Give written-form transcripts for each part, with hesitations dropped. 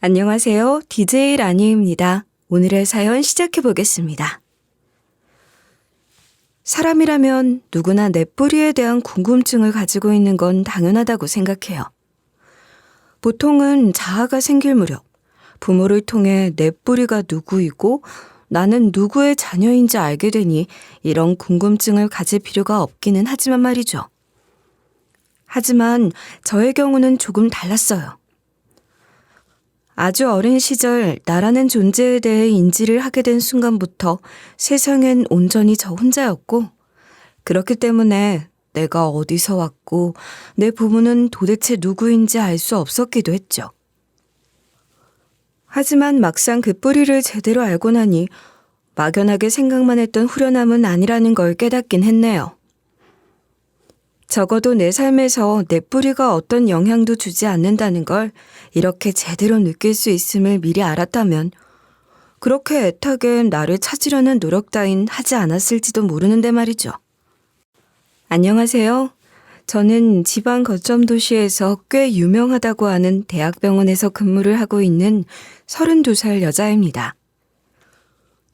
안녕하세요. DJ 라니입니다. 오늘의 사연 시작해 보겠습니다. 사람이라면 누구나 내 뿌리에 대한 궁금증을 가지고 있는 건 당연하다고 생각해요. 보통은 자아가 생길 무렵 부모를 통해 내 뿌리가 누구이고 나는 누구의 자녀인지 알게 되니 이런 궁금증을 가질 필요가 없기는 하지만 말이죠. 하지만 저의 경우는 조금 달랐어요. 아주 어린 시절 나라는 존재에 대해 인지를 하게 된 순간부터 세상엔 온전히 저 혼자였고, 그렇기 때문에 내가 어디서 왔고 내 부모는 도대체 누구인지 알 수 없었기도 했죠. 하지만 막상 그 뿌리를 제대로 알고 나니 막연하게 생각만 했던 후련함은 아니라는 걸 깨닫긴 했네요. 적어도 내 삶에서 내 뿌리가 어떤 영향도 주지 않는다는 걸 이렇게 제대로 느낄 수 있음을 미리 알았다면 그렇게 애타게 나를 찾으려는 노력 따윈 하지 않았을지도 모르는데 말이죠. 안녕하세요. 저는 지방 거점 도시에서 꽤 유명하다고 하는 대학병원에서 근무를 하고 있는 32살 여자입니다.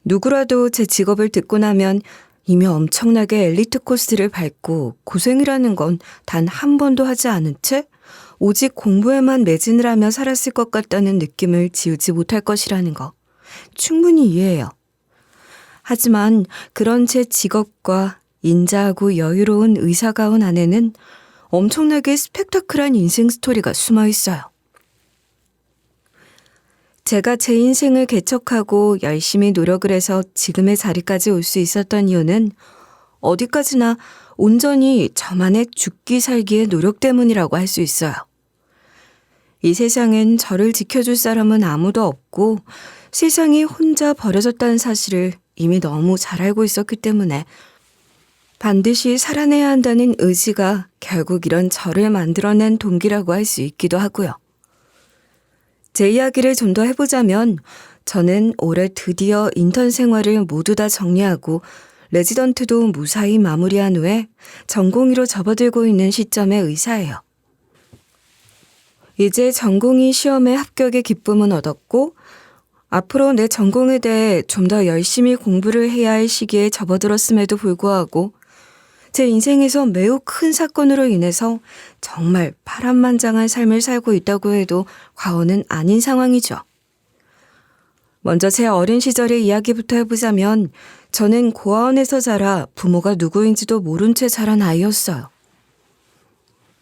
누구라도 제 직업을 듣고 나면 이미 엄청나게 엘리트 코스를 밟고 고생이라는 건 단 한 번도 하지 않은 채 오직 공부에만 매진을 하며 살았을 것 같다는 느낌을 지우지 못할 것이라는 거 충분히 이해해요. 하지만 그런 제 직업과 인자하고 여유로운 의사가운 안에는 엄청나게 스펙타클한 인생 스토리가 숨어 있어요. 제가 제 인생을 개척하고 열심히 노력을 해서 지금의 자리까지 올 수 있었던 이유는 어디까지나 온전히 저만의 죽기 살기의 노력 때문이라고 할 수 있어요. 이 세상엔 저를 지켜줄 사람은 아무도 없고 세상이 혼자 버려졌다는 사실을 이미 너무 잘 알고 있었기 때문에 반드시 살아내야 한다는 의지가 결국 이런 저를 만들어낸 동기라고 할 수 있기도 하고요. 제 이야기를 좀 더 해보자면 저는 올해 드디어 인턴 생활을 모두 다 정리하고 레지던트도 무사히 마무리한 후에 전공의로 접어들고 있는 시점의 의사예요. 이제 전공의 시험에 합격의 기쁨은 얻었고 앞으로 내 전공에 대해 좀 더 열심히 공부를 해야 할 시기에 접어들었음에도 불구하고 제 인생에서 매우 큰 사건으로 인해서 정말 파란만장한 삶을 살고 있다고 해도 과언은 아닌 상황이죠. 먼저 제 어린 시절의 이야기부터 해보자면 저는 고아원에서 자라 부모가 누구인지도 모른 채 자란 아이였어요.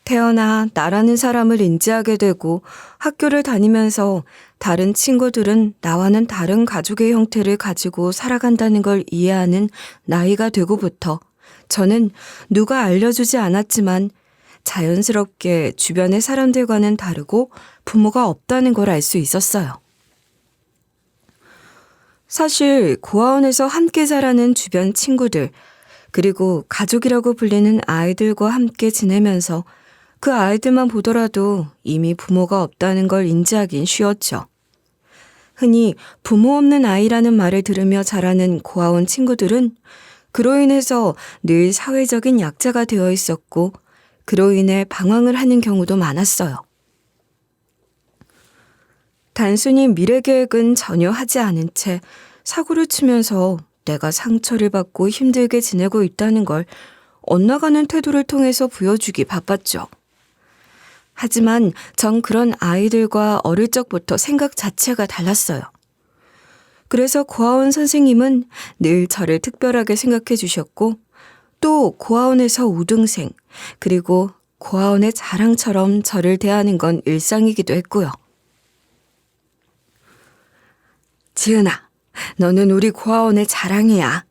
태어나 나라는 사람을 인지하게 되고 학교를 다니면서 다른 친구들은 나와는 다른 가족의 형태를 가지고 살아간다는 걸 이해하는 나이가 되고부터 저는 누가 알려주지 않았지만 자연스럽게 주변의 사람들과는 다르고 부모가 없다는 걸 알 수 있었어요. 사실 고아원에서 함께 자라는 주변 친구들 그리고 가족이라고 불리는 아이들과 함께 지내면서 그 아이들만 보더라도 이미 부모가 없다는 걸 인지하긴 쉬웠죠. 흔히 부모 없는 아이라는 말을 들으며 자라는 고아원 친구들은 그로 인해서 늘 사회적인 약자가 되어 있었고 그로 인해 방황을 하는 경우도 많았어요. 단순히 미래 계획은 전혀 하지 않은 채 사고를 치면서 내가 상처를 받고 힘들게 지내고 있다는 걸 엇나가는 태도를 통해서 보여주기 바빴죠. 하지만 전 그런 아이들과 어릴 적부터 생각 자체가 달랐어요. 그래서 고아원 선생님은 늘 저를 특별하게 생각해 주셨고 또 고아원에서 우등생 그리고 고아원의 자랑처럼 저를 대하는 건 일상이기도 했고요. 지은아, 너는 우리 고아원의 자랑이야.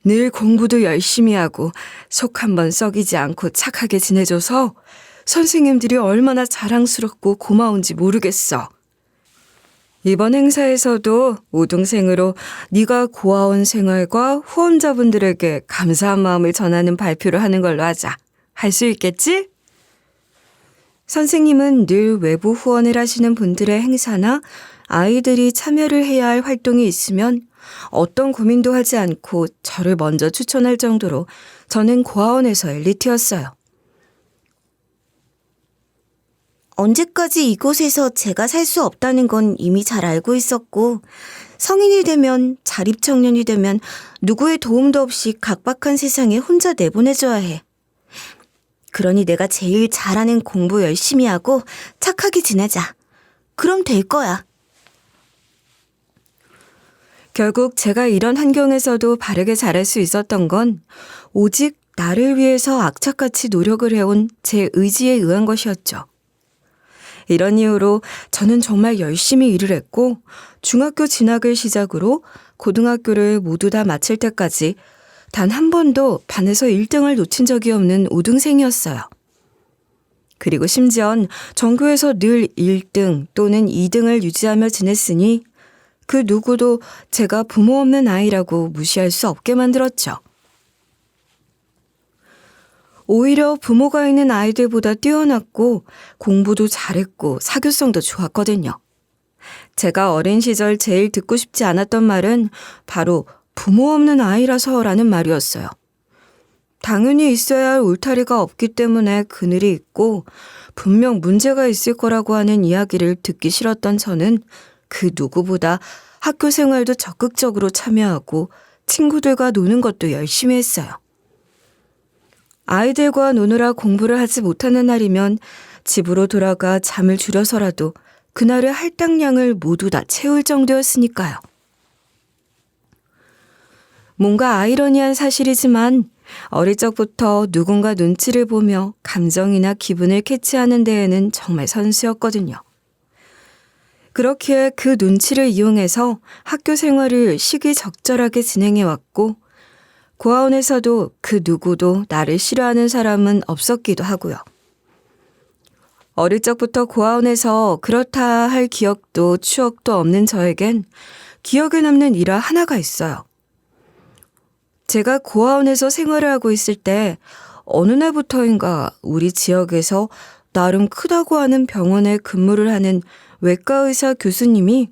늘 공부도 열심히 하고 속 한번 썩이지 않고 착하게 지내줘서 선생님들이 얼마나 자랑스럽고 고마운지 모르겠어. 이번 행사에서도 우등생으로 네가 고아원 생활과 후원자분들에게 감사한 마음을 전하는 발표를 하는 걸로 하자. 할 수 있겠지? 선생님은 늘 외부 후원을 하시는 분들의 행사나 아이들이 참여를 해야 할 활동이 있으면 어떤 고민도 하지 않고 저를 먼저 추천할 정도로 저는 고아원에서 엘리트였어요. 언제까지 이곳에서 제가 살 수 없다는 건 이미 잘 알고 있었고, 성인이 되면, 자립청년이 되면 누구의 도움도 없이 각박한 세상에 혼자 내보내줘야 해. 그러니 내가 제일 잘하는 공부 열심히 하고 착하게 지내자. 그럼 될 거야. 결국 제가 이런 환경에서도 바르게 자랄 수 있었던 건 오직 나를 위해서 악착같이 노력을 해온 제 의지에 의한 것이었죠. 이런 이유로 저는 정말 열심히 일을 했고 중학교 진학을 시작으로 고등학교를 모두 다 마칠 때까지 단 한 번도 반에서 1등을 놓친 적이 없는 우등생이었어요. 그리고 심지어는 전교에서 늘 1등 또는 2등을 유지하며 지냈으니 그 누구도 제가 부모 없는 아이라고 무시할 수 없게 만들었죠. 오히려 부모가 있는 아이들보다 뛰어났고 공부도 잘했고 사교성도 좋았거든요. 제가 어린 시절 제일 듣고 싶지 않았던 말은 바로 부모 없는 아이라서라는 말이었어요. 당연히 있어야 할 울타리가 없기 때문에 그늘이 있고 분명 문제가 있을 거라고 하는 이야기를 듣기 싫었던 저는 그 누구보다 학교 생활도 적극적으로 참여하고 친구들과 노는 것도 열심히 했어요. 아이들과 노느라 공부를 하지 못하는 날이면 집으로 돌아가 잠을 줄여서라도 그날의 할당량을 모두 다 채울 정도였으니까요. 뭔가 아이러니한 사실이지만 어릴 적부터 누군가 눈치를 보며 감정이나 기분을 캐치하는 데에는 정말 선수였거든요. 그렇기에 그 눈치를 이용해서 학교 생활을 시기적절하게 진행해왔고 고아원에서도 그 누구도 나를 싫어하는 사람은 없었기도 하고요. 어릴 적부터 고아원에서 그렇다 할 기억도 추억도 없는 저에겐 기억에 남는 일화 하나가 있어요. 제가 고아원에서 생활을 하고 있을 때 어느 날부터인가 우리 지역에서 나름 크다고 하는 병원에 근무를 하는 외과의사 교수님이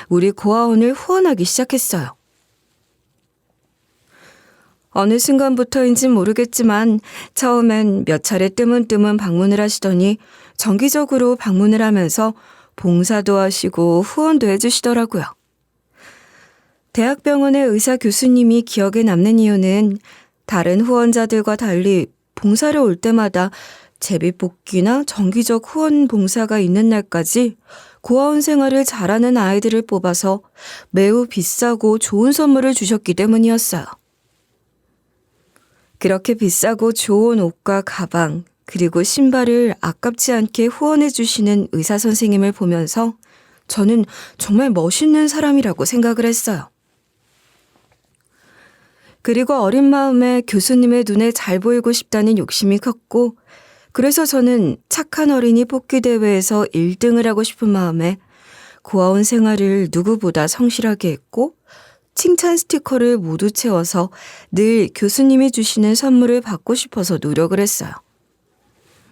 우리 고아원을 후원하기 시작했어요. 어느 순간부터인진 모르겠지만 처음엔 몇 차례 뜨문뜨문 방문을 하시더니 정기적으로 방문을 하면서 봉사도 하시고 후원도 해주시더라고요. 대학병원의 의사 교수님이 기억에 남는 이유는 다른 후원자들과 달리 봉사를 올 때마다 제비뽑기나 정기적 후원 봉사가 있는 날까지 고아원 생활을 잘하는 아이들을 뽑아서 매우 비싸고 좋은 선물을 주셨기 때문이었어요. 그렇게 비싸고 좋은 옷과 가방, 그리고 신발을 아깝지 않게 후원해 주시는 의사 선생님을 보면서 저는 정말 멋있는 사람이라고 생각을 했어요. 그리고 어린 마음에 교수님의 눈에 잘 보이고 싶다는 욕심이 컸고 그래서 저는 착한 어린이 뽑기 대회에서 1등을 하고 싶은 마음에 고아원 생활을 누구보다 성실하게 했고 칭찬 스티커를 모두 채워서 늘 교수님이 주시는 선물을 받고 싶어서 노력을 했어요.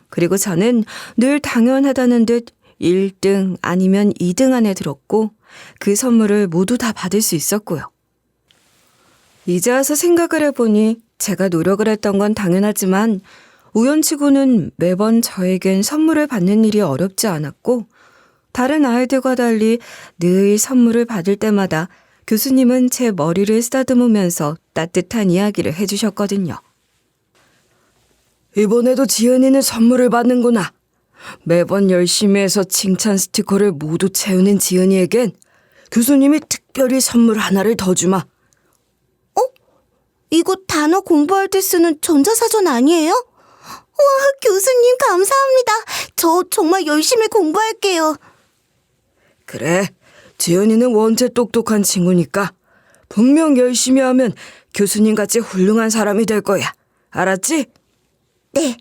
그리고 저는 늘 당연하다는 듯 1등 아니면 2등 안에 들었고 그 선물을 모두 다 받을 수 있었고요. 이제 와서 생각을 해보니 제가 노력을 했던 건 당연하지만 우연치고는 매번 저에겐 선물을 받는 일이 어렵지 않았고 다른 아이들과 달리 늘 선물을 받을 때마다 교수님은 제 머리를 쓰다듬으면서 따뜻한 이야기를 해주셨거든요. 이번에도 지은이는 선물을 받는구나. 매번 열심히 해서 칭찬 스티커를 모두 채우는 지은이에겐 교수님이 특별히 선물 하나를 더 주마. 이거 단어 공부할 때 쓰는 전자사전 아니에요? 와, 교수님 감사합니다. 저 정말 열심히 공부할게요. 그래, 지은이는 원체 똑똑한 친구니까 분명 열심히 하면 교수님같이 훌륭한 사람이 될 거야. 알았지? 네,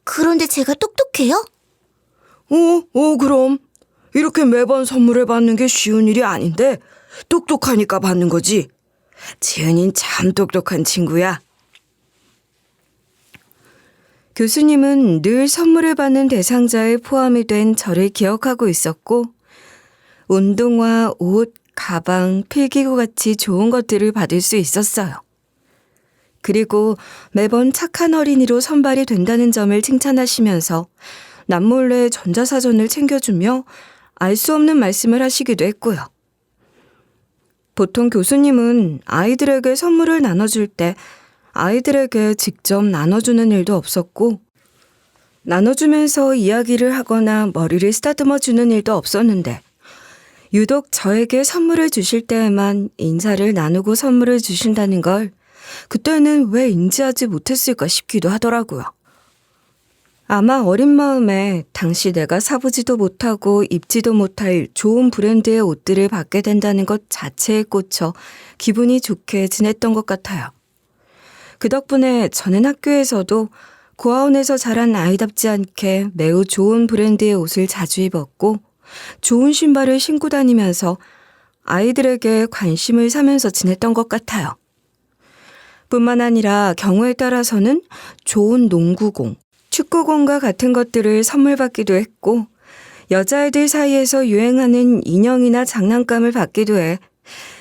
그런데 제가 똑똑해요? 그럼. 이렇게 매번 선물을 받는 게 쉬운 일이 아닌데 똑똑하니까 받는 거지. 지은이는 참 똑똑한 친구야. 교수님은 늘 선물을 받는 대상자에 포함이 된 저를 기억하고 있었고 운동화, 옷, 가방, 필기구 같이 좋은 것들을 받을 수 있었어요. 그리고 매번 착한 어린이로 선발이 된다는 점을 칭찬하시면서 남몰래 전자사전을 챙겨주며 알 수 없는 말씀을 하시기도 했고요. 보통 교수님은 아이들에게 선물을 나눠줄 때 아이들에게 직접 나눠주는 일도 없었고, 나눠주면서 이야기를 하거나 머리를 쓰다듬어주는 일도 없었는데, 유독 저에게 선물을 주실 때에만 인사를 나누고 선물을 주신다는 걸 그때는 왜 인지하지 못했을까 싶기도 하더라고요. 아마 어린 마음에 당시 내가 사보지도 못하고 입지도 못할 좋은 브랜드의 옷들을 받게 된다는 것 자체에 꽂혀 기분이 좋게 지냈던 것 같아요. 그 덕분에 저는 학교에서도 고아원에서 자란 아이답지 않게 매우 좋은 브랜드의 옷을 자주 입었고 좋은 신발을 신고 다니면서 아이들에게 관심을 사면서 지냈던 것 같아요. 뿐만 아니라 경우에 따라서는 좋은 농구공, 축구공과 같은 것들을 선물 받기도 했고 여자애들 사이에서 유행하는 인형이나 장난감을 받기도 해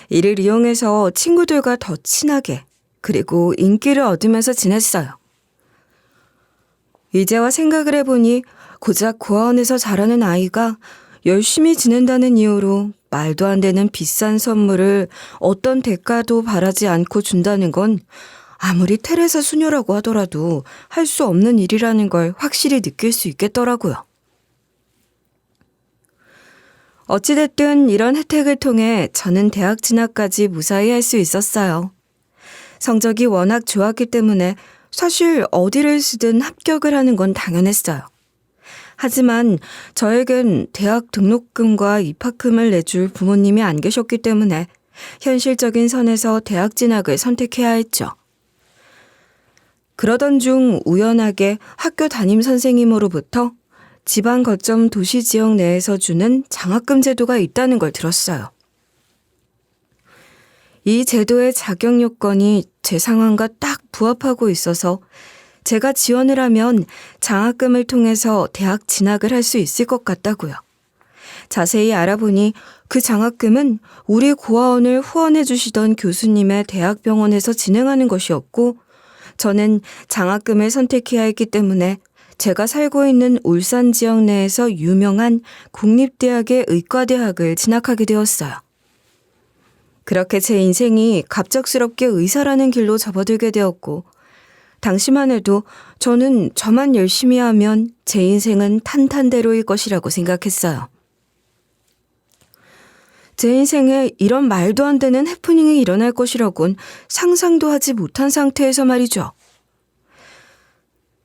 이를 이용해서 친구들과 더 친하게 그리고 인기를 얻으면서 지냈어요. 이제와 생각을 해보니 고작 고아원에서 자라는 아이가 열심히 지낸다는 이유로 말도 안 되는 비싼 선물을 어떤 대가도 바라지 않고 준다는 건 아무리 테레사 수녀라고 하더라도 할 수 없는 일이라는 걸 확실히 느낄 수 있겠더라고요. 어찌됐든 이런 혜택을 통해 저는 대학 진학까지 무사히 할 수 있었어요. 성적이 워낙 좋았기 때문에 사실 어디를 쓰든 합격을 하는 건 당연했어요. 하지만 저에겐 대학 등록금과 입학금을 내줄 부모님이 안 계셨기 때문에 현실적인 선에서 대학 진학을 선택해야 했죠. 그러던 중 우연하게 학교 담임 선생님으로부터 지방 거점 도시 지역 내에서 주는 장학금 제도가 있다는 걸 들었어요. 이 제도의 자격 요건이 제 상황과 딱 부합하고 있어서 제가 지원을 하면 장학금을 통해서 대학 진학을 할 수 있을 것 같다고요. 자세히 알아보니 그 장학금은 우리 고아원을 후원해 주시던 교수님의 대학병원에서 진행하는 것이었고 저는 장학금을 선택해야 했기 때문에 제가 살고 있는 울산 지역 내에서 유명한 국립대학의 의과대학을 진학하게 되었어요. 그렇게 제 인생이 갑작스럽게 의사라는 길로 접어들게 되었고 당시만 해도 저는 저만 열심히 하면 제 인생은 탄탄대로일 것이라고 생각했어요. 제 인생에 이런 말도 안 되는 해프닝이 일어날 것이라곤 상상도 하지 못한 상태에서 말이죠.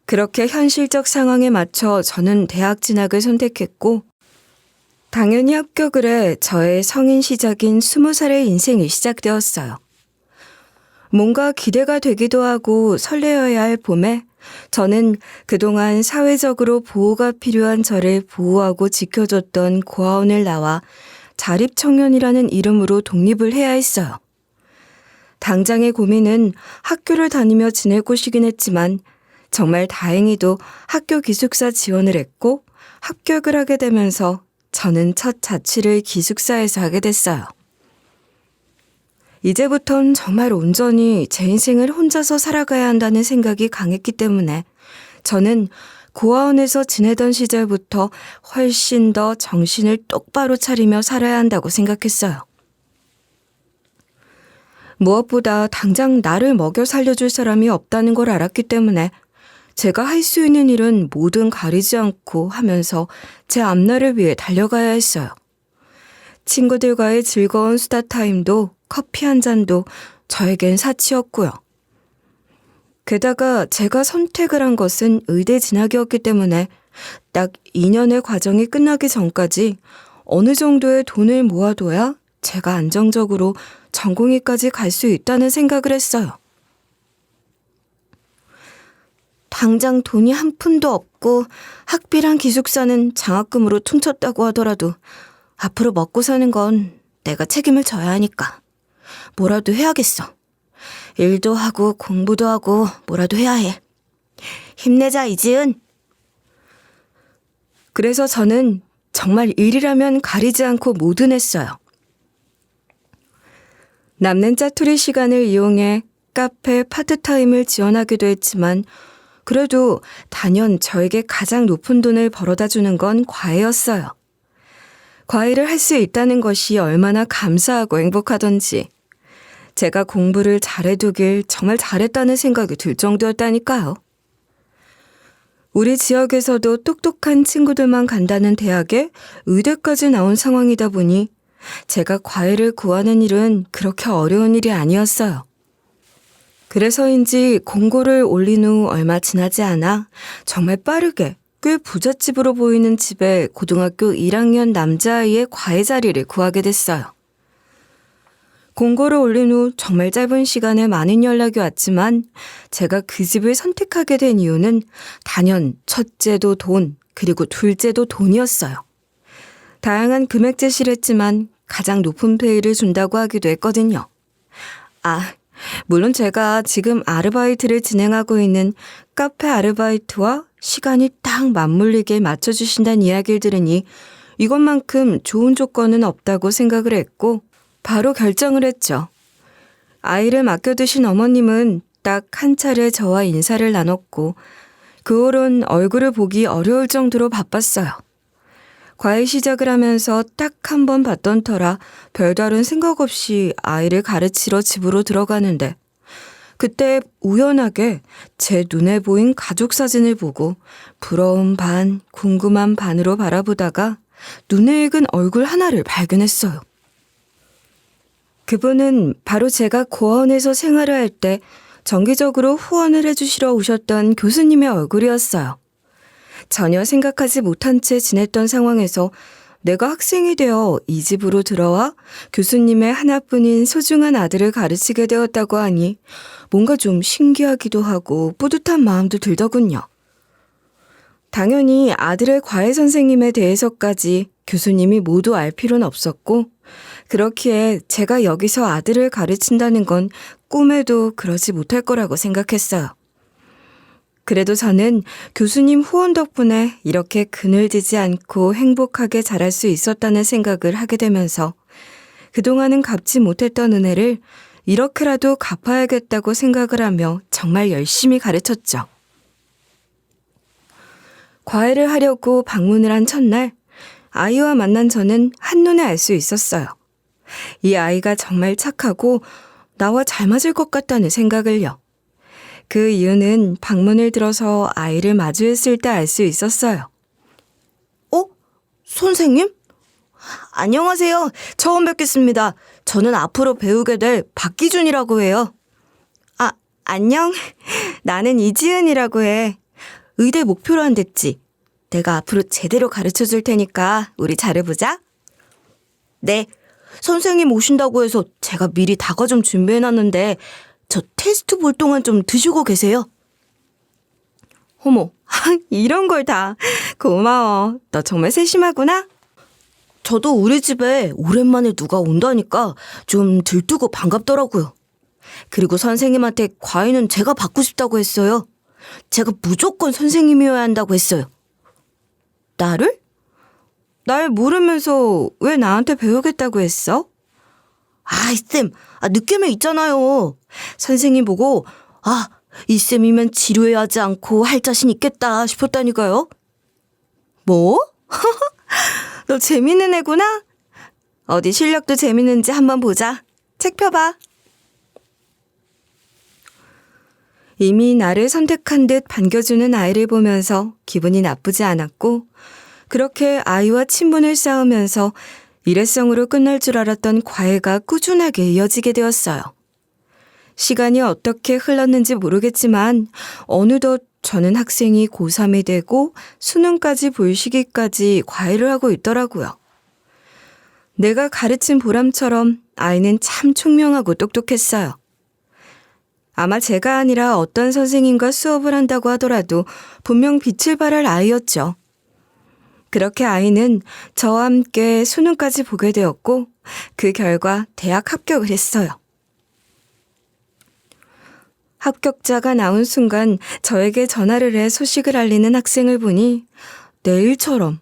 그렇게 현실적 상황에 맞춰 저는 대학 진학을 선택했고 당연히 합격을 해 저의 성인 시작인 20살의 인생이 시작되었어요. 뭔가 기대가 되기도 하고 설레어야 할 봄에 저는 그동안 사회적으로 보호가 필요한 저를 보호하고 지켜줬던 고아원을 나와 자립청년이라는 이름으로 독립을 해야 했어요. 당장의 고민은 학교를 다니며 지낼 곳이긴 했지만 정말 다행히도 학교 기숙사 지원을 했고 합격을 하게 되면서 저는 첫 자취를 기숙사에서 하게 됐어요. 이제부턴 정말 온전히 제 인생을 혼자서 살아가야 한다는 생각이 강했기 때문에 저는 고아원에서 지내던 시절부터 훨씬 더 정신을 똑바로 차리며 살아야 한다고 생각했어요. 무엇보다 당장 나를 먹여 살려줄 사람이 없다는 걸 알았기 때문에 제가 할 수 있는 일은 뭐든 가리지 않고 하면서 제 앞날을 위해 달려가야 했어요. 친구들과의 즐거운 수다 타임도 커피 한 잔도 저에겐 사치였고요. 게다가 제가 선택을 한 것은 의대 진학이었기 때문에 딱 2년의 과정이 끝나기 전까지 어느 정도의 돈을 모아둬야 제가 안정적으로 전공의까지 갈 수 있다는 생각을 했어요. 당장 돈이 한 푼도 없고 학비랑 기숙사는 장학금으로 퉁쳤다고 하더라도 앞으로 먹고 사는 건 내가 책임을 져야 하니까 뭐라도 해야겠어. 일도 하고 공부도 하고 뭐라도 해야 해. 힘내자 이지은. 그래서 저는 정말 일이라면 가리지 않고 뭐든 했어요. 남는 짜투리 시간을 이용해 카페 파트타임을 지원하기도 했지만 그래도 단연 저에게 가장 높은 돈을 벌어다 주는 건 과외였어요. 과외를 할 수 있다는 것이 얼마나 감사하고 행복하던지 제가 공부를 잘해두길 정말 잘했다는 생각이 들 정도였다니까요. 우리 지역에서도 똑똑한 친구들만 간다는 대학에 의대까지 나온 상황이다 보니 제가 과외를 구하는 일은 그렇게 어려운 일이 아니었어요. 그래서인지 공고를 올린 후 얼마 지나지 않아 정말 빠르게 꽤 부잣집으로 보이는 집에 고등학교 1학년 남자아이의 과외 자리를 구하게 됐어요. 공고를 올린 후 정말 짧은 시간에 많은 연락이 왔지만 제가 그 집을 선택하게 된 이유는 단연 첫째도 돈, 그리고 둘째도 돈이었어요. 다양한 금액 제시를 했지만 가장 높은 페이를 준다고 하기도 했거든요. 물론 제가 지금 아르바이트를 진행하고 있는 카페 아르바이트와 시간이 딱 맞물리게 맞춰주신다는 이야기를 들으니 이것만큼 좋은 조건은 없다고 생각을 했고 바로 결정을 했죠. 아이를 맡겨두신 어머님은 딱 한 차례 저와 인사를 나눴고 그 후론 얼굴을 보기 어려울 정도로 바빴어요. 과외 시작을 하면서 딱 한 번 봤던 터라 별다른 생각 없이 아이를 가르치러 집으로 들어가는데 그때 우연하게 제 눈에 보인 가족 사진을 보고 부러움 반, 궁금한 반으로 바라보다가 눈에 익은 얼굴 하나를 발견했어요. 그분은 바로 제가 고아원에서 생활을 할 때 정기적으로 후원을 해주시러 오셨던 교수님의 얼굴이었어요. 전혀 생각하지 못한 채 지냈던 상황에서 내가 학생이 되어 이 집으로 들어와 교수님의 하나뿐인 소중한 아들을 가르치게 되었다고 하니 뭔가 좀 신기하기도 하고 뿌듯한 마음도 들더군요. 당연히 아들의 과외 선생님에 대해서까지 교수님이 모두 알 필요는 없었고 그렇기에 제가 여기서 아들을 가르친다는 건 꿈에도 그러지 못할 거라고 생각했어요. 그래도 저는 교수님 후원 덕분에 이렇게 그늘지지 않고 행복하게 자랄 수 있었다는 생각을 하게 되면서 그동안은 갚지 못했던 은혜를 이렇게라도 갚아야겠다고 생각을 하며 정말 열심히 가르쳤죠. 과외를 하려고 방문을 한 첫날 아이와 만난 저는 한눈에 알 수 있었어요. 이 아이가 정말 착하고 나와 잘 맞을 것 같다는 생각을요. 그 이유는 방문을 들어서 아이를 마주했을 때 알 수 있었어요. 선생님? 안녕하세요. 처음 뵙겠습니다. 저는 앞으로 배우게 될 박기준이라고 해요. 안녕. 나는 이지은이라고 해. 의대 목표로 한댔지. 내가 앞으로 제대로 가르쳐 줄 테니까 우리 잘해보자. 네. 선생님 오신다고 해서 제가 미리 다과 좀 준비해놨는데 저 테스트 볼 동안 좀 드시고 계세요. 어머, 이런 걸 다. 고마워. 너 정말 세심하구나. 저도 우리 집에 오랜만에 누가 온다니까 좀 들뜨고 반갑더라고요. 그리고 선생님한테 과외는 제가 받고 싶다고 했어요. 제가 무조건 선생님이어야 한다고 했어요. 나를? 날 모르면서 왜 나한테 배우겠다고 했어? 쌤, 느낌에 있잖아요. 선생님 보고 이 쌤이면 지루해 하지 않고 할 자신 있겠다 싶었다니까요. 뭐? 너 재밌는 애구나? 어디 실력도 재밌는지 한번 보자. 책 펴봐. 이미 나를 선택한 듯 반겨주는 아이를 보면서 기분이 나쁘지 않았고 그렇게 아이와 친분을 쌓으면서 일회성으로 끝날 줄 알았던 과외가 꾸준하게 이어지게 되었어요. 시간이 어떻게 흘렀는지 모르겠지만 어느덧 저는 학생이 고3이 되고 수능까지 볼 시기까지 과외를 하고 있더라고요. 내가 가르친 보람처럼 아이는 참 총명하고 똑똑했어요. 아마 제가 아니라 어떤 선생님과 수업을 한다고 하더라도 분명 빛을 발할 아이였죠. 그렇게 아이는 저와 함께 수능까지 보게 되었고 그 결과 대학 합격을 했어요. 합격자가 나온 순간 저에게 전화를 해 소식을 알리는 학생을 보니 내일처럼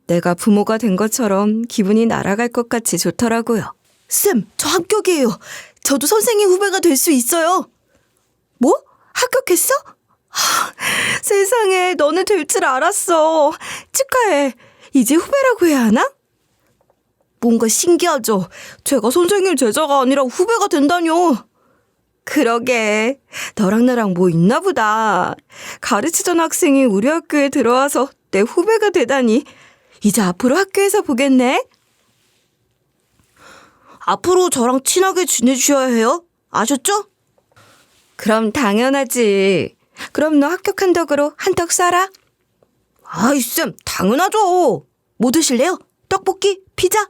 내가 부모가 된 것처럼 기분이 날아갈 것 같이 좋더라고요. 쌤, 저 합격이에요. 저도 선생님 후배가 될 수 있어요. 뭐? 합격했어? 세상에, 너는 될 줄 알았어. 축하해. 이제 후배라고 해야 하나? 뭔가 신기하죠? 제가 선생님 제자가 아니라 후배가 된다뇨. 그러게. 너랑 나랑 뭐 있나 보다. 가르치던 학생이 우리 학교에 들어와서 내 후배가 되다니. 이제 앞으로 학교에서 보겠네. 앞으로 저랑 친하게 지내주셔야 해요. 아셨죠? 그럼 당연하지. 그럼 너 합격한 덕으로 한턱 쏴라. 아이, 쌤, 당연하죠. 뭐 드실래요? 떡볶이? 피자?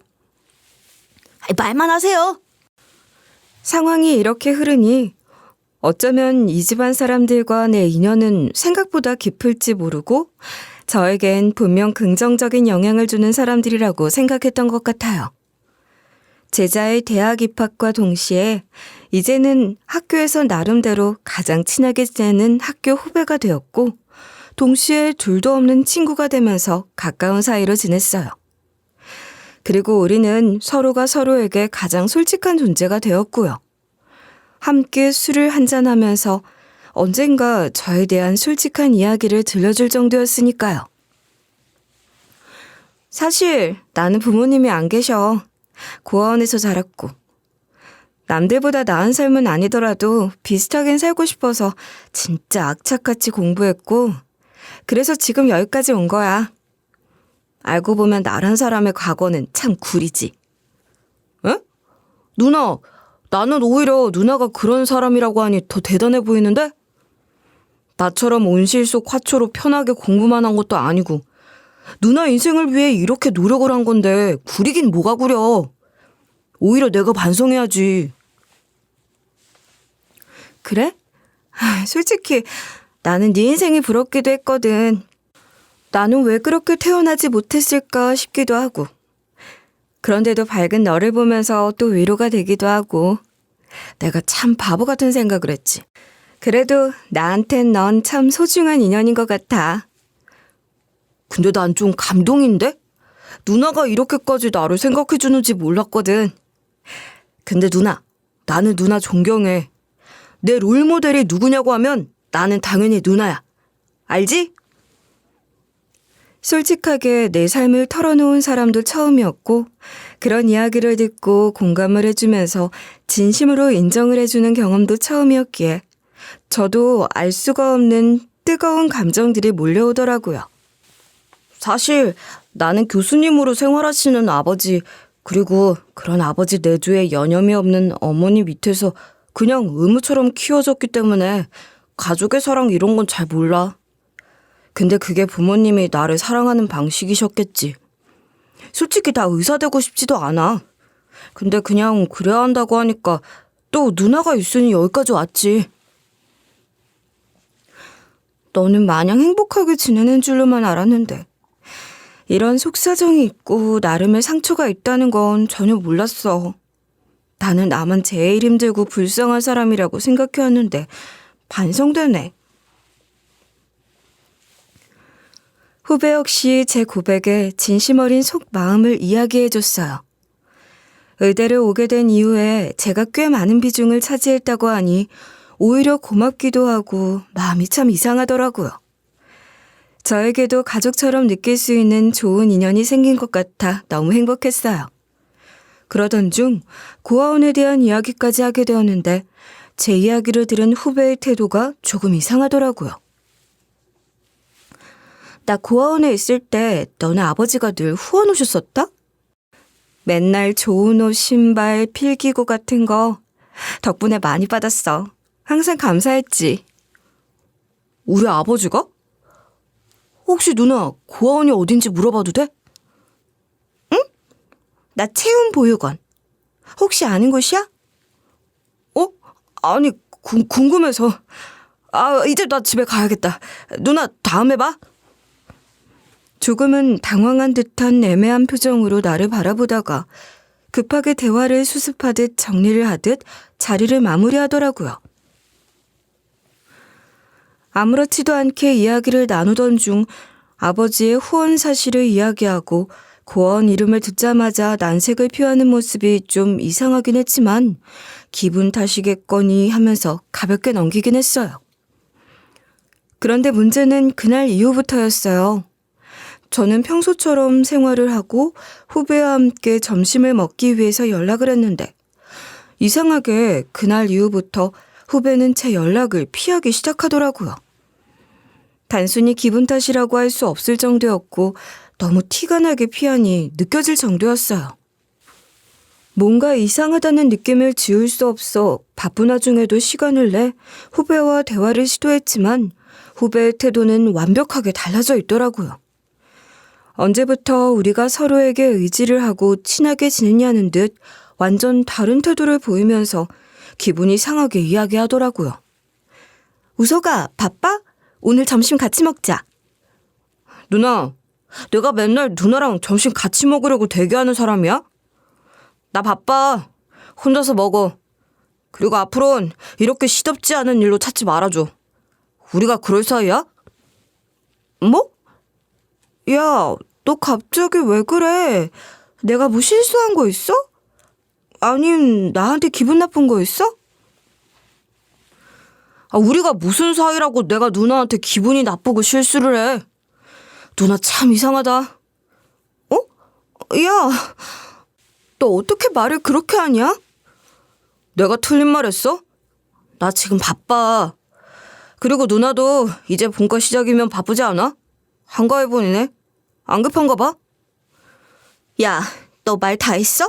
말만 하세요. 상황이 이렇게 흐르니 어쩌면 이 집안 사람들과 내 인연은 생각보다 깊을지 모르고 저에겐 분명 긍정적인 영향을 주는 사람들이라고 생각했던 것 같아요. 제자의 대학 입학과 동시에 이제는 학교에서 나름대로 가장 친하게 지내는 학교 후배가 되었고 동시에 둘도 없는 친구가 되면서 가까운 사이로 지냈어요. 그리고 우리는 서로가 서로에게 가장 솔직한 존재가 되었고요. 함께 술을 한잔하면서 언젠가 저에 대한 솔직한 이야기를 들려줄 정도였으니까요. 사실 나는 부모님이 안 계셔. 고아원에서 자랐고. 남들보다 나은 삶은 아니더라도 비슷하긴 살고 싶어서 진짜 악착같이 공부했고 그래서 지금 여기까지 온 거야. 알고 보면 나란 사람의 과거는 참 구리지. 에? 누나, 나는 오히려 누나가 그런 사람이라고 하니 더 대단해 보이는데? 나처럼 온실 속 화초로 편하게 공부만 한 것도 아니고 누나 인생을 위해 이렇게 노력을 한 건데 구리긴 뭐가 구려. 오히려 내가 반성해야지. 그래? 솔직히 나는 네 인생이 부럽기도 했거든. 나는 왜 그렇게 태어나지 못했을까 싶기도 하고. 그런데도 밝은 너를 보면서 또 위로가 되기도 하고. 내가 참 바보 같은 생각을 했지. 그래도 나한텐 넌 참 소중한 인연인 것 같아. 근데 난 좀 감동인데? 누나가 이렇게까지 나를 생각해주는지 몰랐거든. 근데 누나, 나는 누나 존경해. 내 롤모델이 누구냐고 하면 나는 당연히 누나야. 알지? 솔직하게 내 삶을 털어놓은 사람도 처음이었고 그런 이야기를 듣고 공감을 해주면서 진심으로 인정을 해주는 경험도 처음이었기에 저도 알 수가 없는 뜨거운 감정들이 몰려오더라고요. 사실 나는 교수님으로 생활하시는 아버지 그리고 그런 아버지 내조에 여념이 없는 어머니 밑에서 그냥 의무처럼 키워졌기 때문에 가족의 사랑 이런 건 잘 몰라. 근데 그게 부모님이 나를 사랑하는 방식이셨겠지. 솔직히 다 의사 되고 싶지도 않아. 근데 그냥 그래야 한다고 하니까 또 누나가 있으니 여기까지 왔지. 너는 마냥 행복하게 지내는 줄로만 알았는데 이런 속사정이 있고 나름의 상처가 있다는 건 전혀 몰랐어. 나는 나만 제일 힘들고 불쌍한 사람이라고 생각해왔는데 반성되네. 후배 역시 제 고백에 진심 어린 속마음을 이야기해줬어요. 의대를 오게 된 이후에 제가 꽤 많은 비중을 차지했다고 하니 오히려 고맙기도 하고 마음이 참 이상하더라고요. 저에게도 가족처럼 느낄 수 있는 좋은 인연이 생긴 것 같아 너무 행복했어요. 그러던 중 고아원에 대한 이야기까지 하게 되었는데 제 이야기를 들은 후배의 태도가 조금 이상하더라고요. 나 고아원에 있을 때 너네 아버지가 늘 후원 오셨었다? 맨날 좋은 옷, 신발, 필기구 같은 거 덕분에 많이 받았어. 항상 감사했지. 우리 아버지가? 혹시 누나 고아원이 어딘지 물어봐도 돼? 응? 나 체운보육원. 혹시 아는 곳이야? 어? 아니 궁금해서. 이제 나 집에 가야겠다. 누나 다음에 봐. 조금은 당황한 듯한 애매한 표정으로 나를 바라보다가 급하게 대화를 수습하듯 정리를 하듯 자리를 마무리하더라고요. 아무렇지도 않게 이야기를 나누던 중 아버지의 후원 사실을 이야기하고 고아원 이름을 듣자마자 난색을 표하는 모습이 좀 이상하긴 했지만 기분 탓이겠거니 하면서 가볍게 넘기긴 했어요. 그런데 문제는 그날 이후부터였어요. 저는 평소처럼 생활을 하고 후배와 함께 점심을 먹기 위해서 연락을 했는데 이상하게 그날 이후부터 후배는 제 연락을 피하기 시작하더라고요. 단순히 기분 탓이라고 할 수 없을 정도였고 너무 티가 나게 피하니 느껴질 정도였어요. 뭔가 이상하다는 느낌을 지울 수 없어 바쁜 와중에도 시간을 내 후배와 대화를 시도했지만 후배의 태도는 완벽하게 달라져 있더라고요. 언제부터 우리가 서로에게 의지를 하고 친하게 지냈냐는 듯 완전 다른 태도를 보이면서 기분이 상하게 이야기하더라고요. 우석아, 바빠? 오늘 점심 같이 먹자. 누나, 내가 맨날 누나랑 점심 같이 먹으려고 대기하는 사람이야? 나 바빠. 혼자서 먹어. 그리고 앞으론 이렇게 시덥지 않은 일로 찾지 말아줘. 우리가 그럴 사이야? 뭐? 야, 너 갑자기 왜 그래? 내가 뭐 실수한 거 있어? 아님 나한테 기분 나쁜 거 있어? 우리가 무슨 사이라고 내가 누나한테 기분이 나쁘고 실수를 해. 누나 참 이상하다. 어? 야, 너 어떻게 말을 그렇게 하냐? 내가 틀린 말 했어? 나 지금 바빠. 그리고 누나도 이제 본과 시작이면 바쁘지 않아? 한가해보이네. 안 급한가 봐? 야, 너 말 다 했어?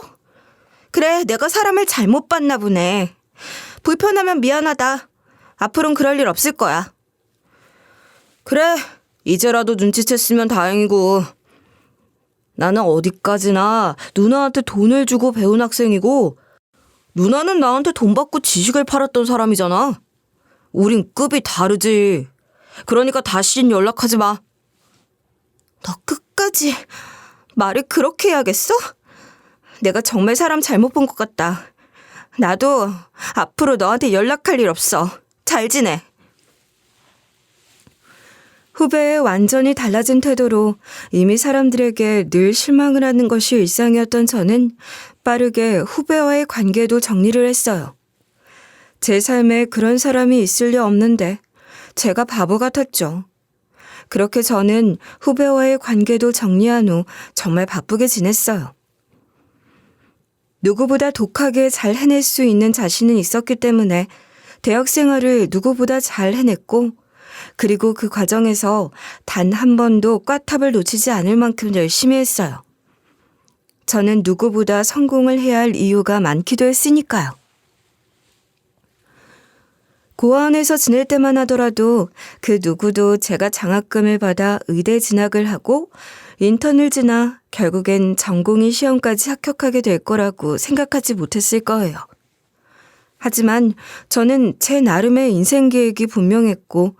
그래, 내가 사람을 잘못 봤나 보네. 불편하면 미안하다. 앞으론 그럴 일 없을 거야. 그래, 이제라도 눈치챘으면 다행이고. 나는 어디까지나 누나한테 돈을 주고 배운 학생이고 누나는 나한테 돈 받고 지식을 팔았던 사람이잖아. 우린 급이 다르지. 그러니까 다시는 연락하지 마. 너 끝까지 말을 그렇게 해야겠어? 내가 정말 사람 잘못 본 것 같다. 나도 앞으로 너한테 연락할 일 없어. 잘 지내. 후배의 완전히 달라진 태도로 이미 사람들에게 늘 실망을 하는 것이 일상이었던 저는 빠르게 후배와의 관계도 정리를 했어요. 제 삶에 그런 사람이 있을 리 없는데 제가 바보 같았죠. 그렇게 저는 후배와의 관계도 정리한 후 정말 바쁘게 지냈어요. 누구보다 독하게 잘 해낼 수 있는 자신은 있었기 때문에 대학 생활을 누구보다 잘 해냈고 그리고 그 과정에서 단 한 번도 꽈탑을 놓치지 않을 만큼 열심히 했어요. 저는 누구보다 성공을 해야 할 이유가 많기도 했으니까요. 고아원에서 지낼 때만 하더라도 그 누구도 제가 장학금을 받아 의대 진학을 하고 인턴을 지나 결국엔 전공의 시험까지 합격하게 될 거라고 생각하지 못했을 거예요. 하지만 저는 제 나름의 인생 계획이 분명했고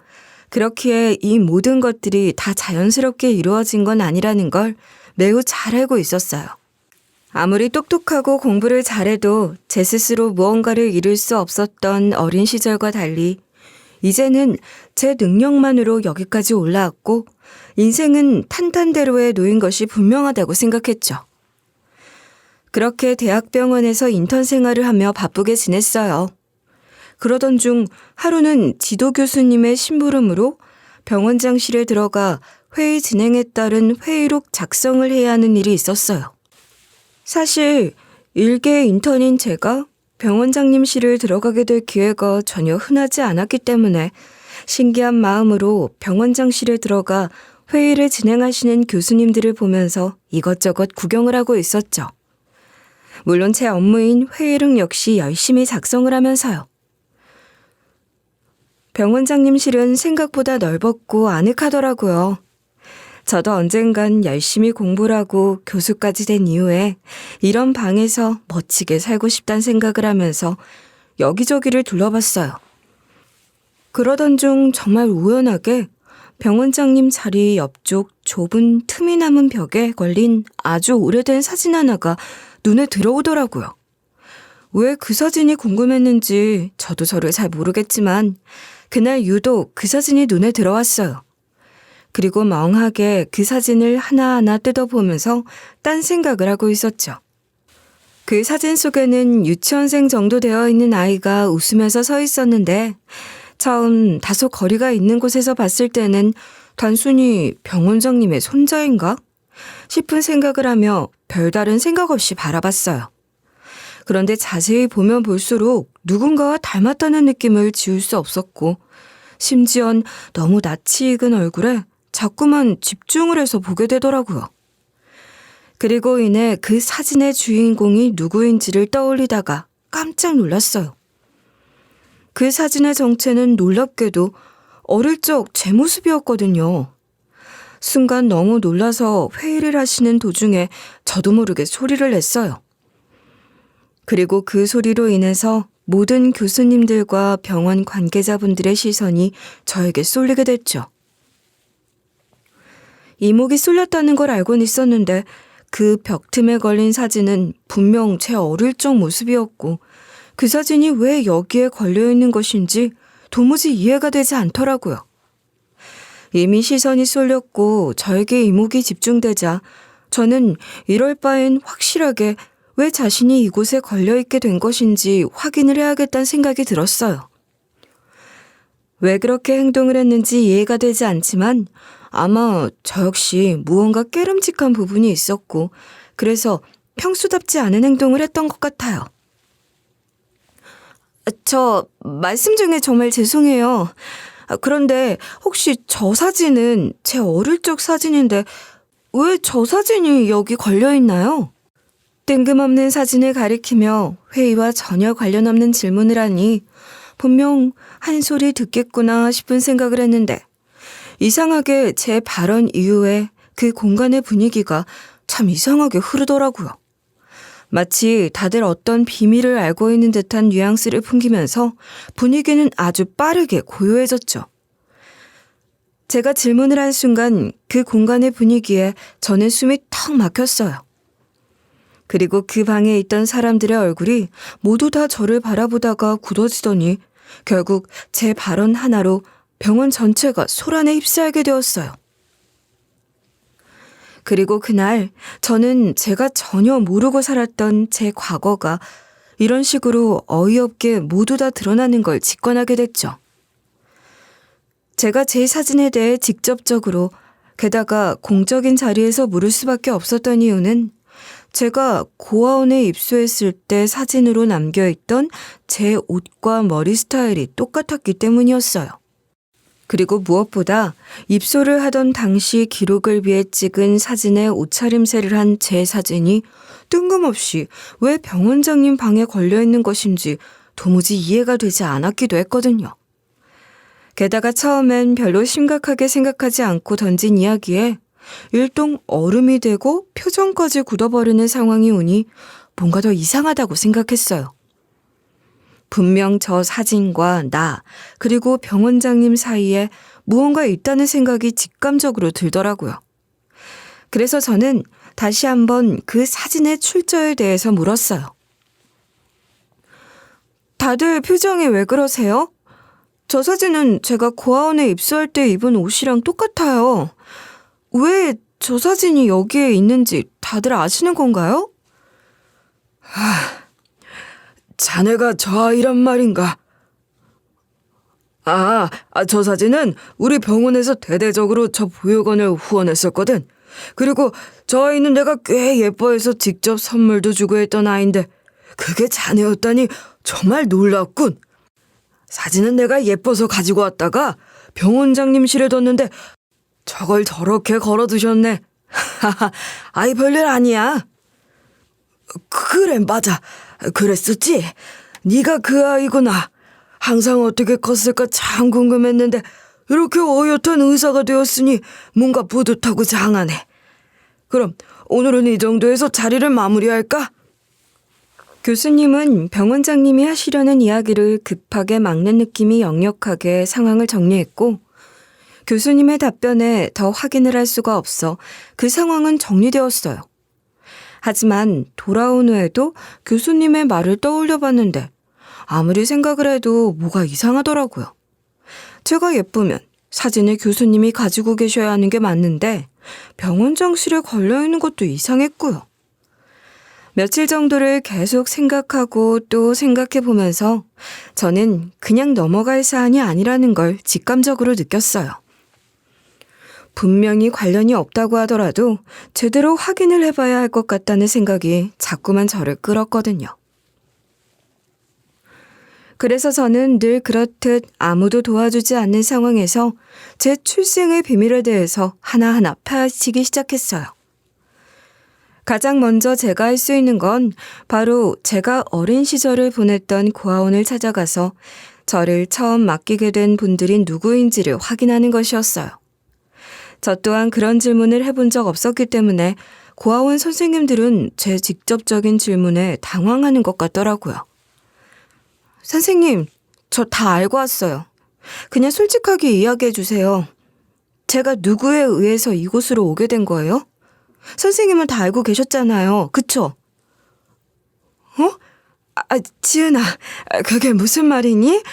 그렇기에 이 모든 것들이 다 자연스럽게 이루어진 건 아니라는 걸 매우 잘 알고 있었어요. 아무리 똑똑하고 공부를 잘해도 제 스스로 무언가를 이룰 수 없었던 어린 시절과 달리 이제는 제 능력만으로 여기까지 올라왔고 인생은 탄탄대로에 놓인 것이 분명하다고 생각했죠. 그렇게 대학병원에서 인턴 생활을 하며 바쁘게 지냈어요. 그러던 중 하루는 지도 교수님의 심부름으로 병원장실에 들어가 회의 진행에 따른 회의록 작성을 해야 하는 일이 있었어요. 사실 일개 인턴인 제가 병원장님실을 들어가게 될 기회가 전혀 흔하지 않았기 때문에 신기한 마음으로 병원장실에 들어가 회의를 진행하시는 교수님들을 보면서 이것저것 구경을 하고 있었죠. 물론 제 업무인 회의록 역시 열심히 작성을 하면서요. 병원장님실은 생각보다 넓었고 아늑하더라고요. 저도 언젠간 열심히 공부를 하고 교수까지 된 이후에 이런 방에서 멋지게 살고 싶다는 생각을 하면서 여기저기를 둘러봤어요. 그러던 중 정말 우연하게 병원장님 자리 옆쪽 좁은 틈이 남은 벽에 걸린 아주 오래된 사진 하나가 눈에 들어오더라고요. 왜 그 사진이 궁금했는지 저도 저를 잘 모르겠지만 그날 유독 그 사진이 눈에 들어왔어요. 그리고 멍하게 그 사진을 하나하나 뜯어보면서 딴 생각을 하고 있었죠. 그 사진 속에는 유치원생 정도 되어 있는 아이가 웃으면서 서 있었는데 처음 다소 거리가 있는 곳에서 봤을 때는 단순히 병원장님의 손자인가 싶은 생각을 하며 별다른 생각 없이 바라봤어요. 그런데 자세히 보면 볼수록 누군가와 닮았다는 느낌을 지울 수 없었고 심지언 너무 낯이 익은 얼굴에 자꾸만 집중을 해서 보게 되더라고요. 그리고 이내 그 사진의 주인공이 누구인지를 떠올리다가 깜짝 놀랐어요. 그 사진의 정체는 놀랍게도 어릴 적 제 모습이었거든요. 순간 너무 놀라서 회의를 하시는 도중에 저도 모르게 소리를 냈어요. 그리고 그 소리로 인해서 모든 교수님들과 병원 관계자분들의 시선이 저에게 쏠리게 됐죠. 이목이 쏠렸다는 걸 알고는 있었는데 그 벽틈에 걸린 사진은 분명 제 어릴 적 모습이었고 그 사진이 왜 여기에 걸려있는 것인지 도무지 이해가 되지 않더라고요. 이미 시선이 쏠렸고 저에게 이목이 집중되자 저는 이럴 바엔 확실하게 왜 자신이 이곳에 걸려있게 된 것인지 확인을 해야겠다는 생각이 들었어요. 왜 그렇게 행동을 했는지 이해가 되지 않지만 아마 저 역시 무언가 깨름직한 부분이 있었고 그래서 평소답지 않은 행동을 했던 것 같아요. 저 말씀 중에 정말 죄송해요. 그런데 혹시 저 사진은 제 어릴 적 사진인데 왜 저 사진이 여기 걸려있나요? 뜬금없는 사진을 가리키며 회의와 전혀 관련 없는 질문을 하니 분명 한 소리 듣겠구나 싶은 생각을 했는데 이상하게 제 발언 이후에 그 공간의 분위기가 참 이상하게 흐르더라고요. 마치 다들 어떤 비밀을 알고 있는 듯한 뉘앙스를 풍기면서 분위기는 아주 빠르게 고요해졌죠. 제가 질문을 한 순간 그 공간의 분위기에 저는 숨이 턱 막혔어요. 그리고 그 방에 있던 사람들의 얼굴이 모두 다 저를 바라보다가 굳어지더니 결국 제 발언 하나로 병원 전체가 소란에 휩싸이게 되었어요. 그리고 그날 저는 제가 전혀 모르고 살았던 제 과거가 이런 식으로 어이없게 모두 다 드러나는 걸 직관하게 됐죠. 제가 제 사진에 대해 직접적으로 게다가 공적인 자리에서 물을 수밖에 없었던 이유는 제가 고아원에 입소했을 때 사진으로 남겨있던 제 옷과 머리 스타일이 똑같았기 때문이었어요. 그리고 무엇보다 입소를 하던 당시 기록을 위해 찍은 사진에 옷차림새를 한 제 사진이 뜬금없이 왜 병원장님 방에 걸려있는 것인지 도무지 이해가 되지 않았기도 했거든요. 게다가 처음엔 별로 심각하게 생각하지 않고 던진 이야기에 일동 얼음이 되고 표정까지 굳어버리는 상황이 오니 뭔가 더 이상하다고 생각했어요. 분명 저 사진과 나 그리고 병원장님 사이에 무언가 있다는 생각이 직감적으로 들더라고요. 그래서 저는 다시 한번 그 사진의 출처에 대해서 물었어요. 다들 표정이 왜 그러세요? 저 사진은 제가 고아원에 입소할 때 입은 옷이랑 똑같아요. 왜 저 사진이 여기에 있는지 다들 아시는 건가요? 자네가 저 아이란 말인가? 저 사진은 우리 병원에서 대대적으로 저 보육원을 후원했었거든. 그리고 저 아이는 내가 꽤 예뻐해서 직접 선물도 주고 했던 아이인데 그게 자네였다니 정말 놀랍군. 사진은 내가 예뻐서 가지고 왔다가 병원장님실에 뒀는데 저걸 저렇게 걸어두셨네. 아이 별일 아니야. 그래 맞아. 그랬었지. 네가 그 아이구나. 항상 어떻게 컸을까 참 궁금했는데 이렇게 어엿한 의사가 되었으니 뭔가 뿌듯하고 장하네. 그럼 오늘은 이 정도에서 자리를 마무리할까? 교수님은 병원장님이 하시려는 이야기를 급하게 막는 느낌이 역력하게 상황을 정리했고 교수님의 답변에 더 확인을 할 수가 없어 그 상황은 정리되었어요. 하지만 돌아온 후에도 교수님의 말을 떠올려 봤는데 아무리 생각을 해도 뭐가 이상하더라고요. 제가 예쁘면 사진을 교수님이 가지고 계셔야 하는 게 맞는데 병원장실에 걸려있는 것도 이상했고요. 며칠 정도를 계속 생각하고 또 생각해 보면서 저는 그냥 넘어갈 사안이 아니라는 걸 직감적으로 느꼈어요. 분명히 관련이 없다고 하더라도 제대로 확인을 해봐야 할 것 같다는 생각이 자꾸만 저를 끌었거든요. 그래서 저는 늘 그렇듯 아무도 도와주지 않는 상황에서 제 출생의 비밀에 대해서 하나하나 파헤치기 시작했어요. 가장 먼저 제가 할 수 있는 건 바로 제가 어린 시절을 보냈던 고아원을 찾아가서 저를 처음 맡기게 된 분들이 누구인지를 확인하는 것이었어요. 저 또한 그런 질문을 해본 적 없었기 때문에 고아원 선생님들은 제 직접적인 질문에 당황하는 것 같더라고요. 선생님, 저 다 알고 왔어요. 그냥 솔직하게 이야기해 주세요. 제가 누구에 의해서 이곳으로 오게 된 거예요? 선생님은 다 알고 계셨잖아요. 그쵸? 지은아, 그게 무슨 말이니?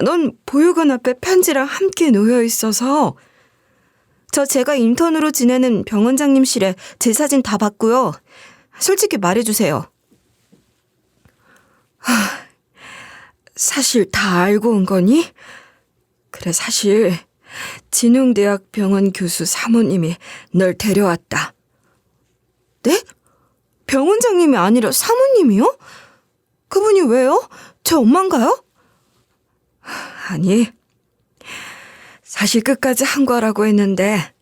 넌 보육원 앞에 편지랑 함께 놓여 있어서. 제가 인턴으로 지내는 병원장님실에 제 사진 다 봤고요. 솔직히 말해주세요. 사실 다 알고 온 거니? 그래, 사실 진흥대학 병원 교수 사모님이 널 데려왔다. 네? 병원장님이 아니라 사모님이요? 그분이 왜요? 제 엄마인가요? 아니, 사실 끝까지 한 거라고 했는데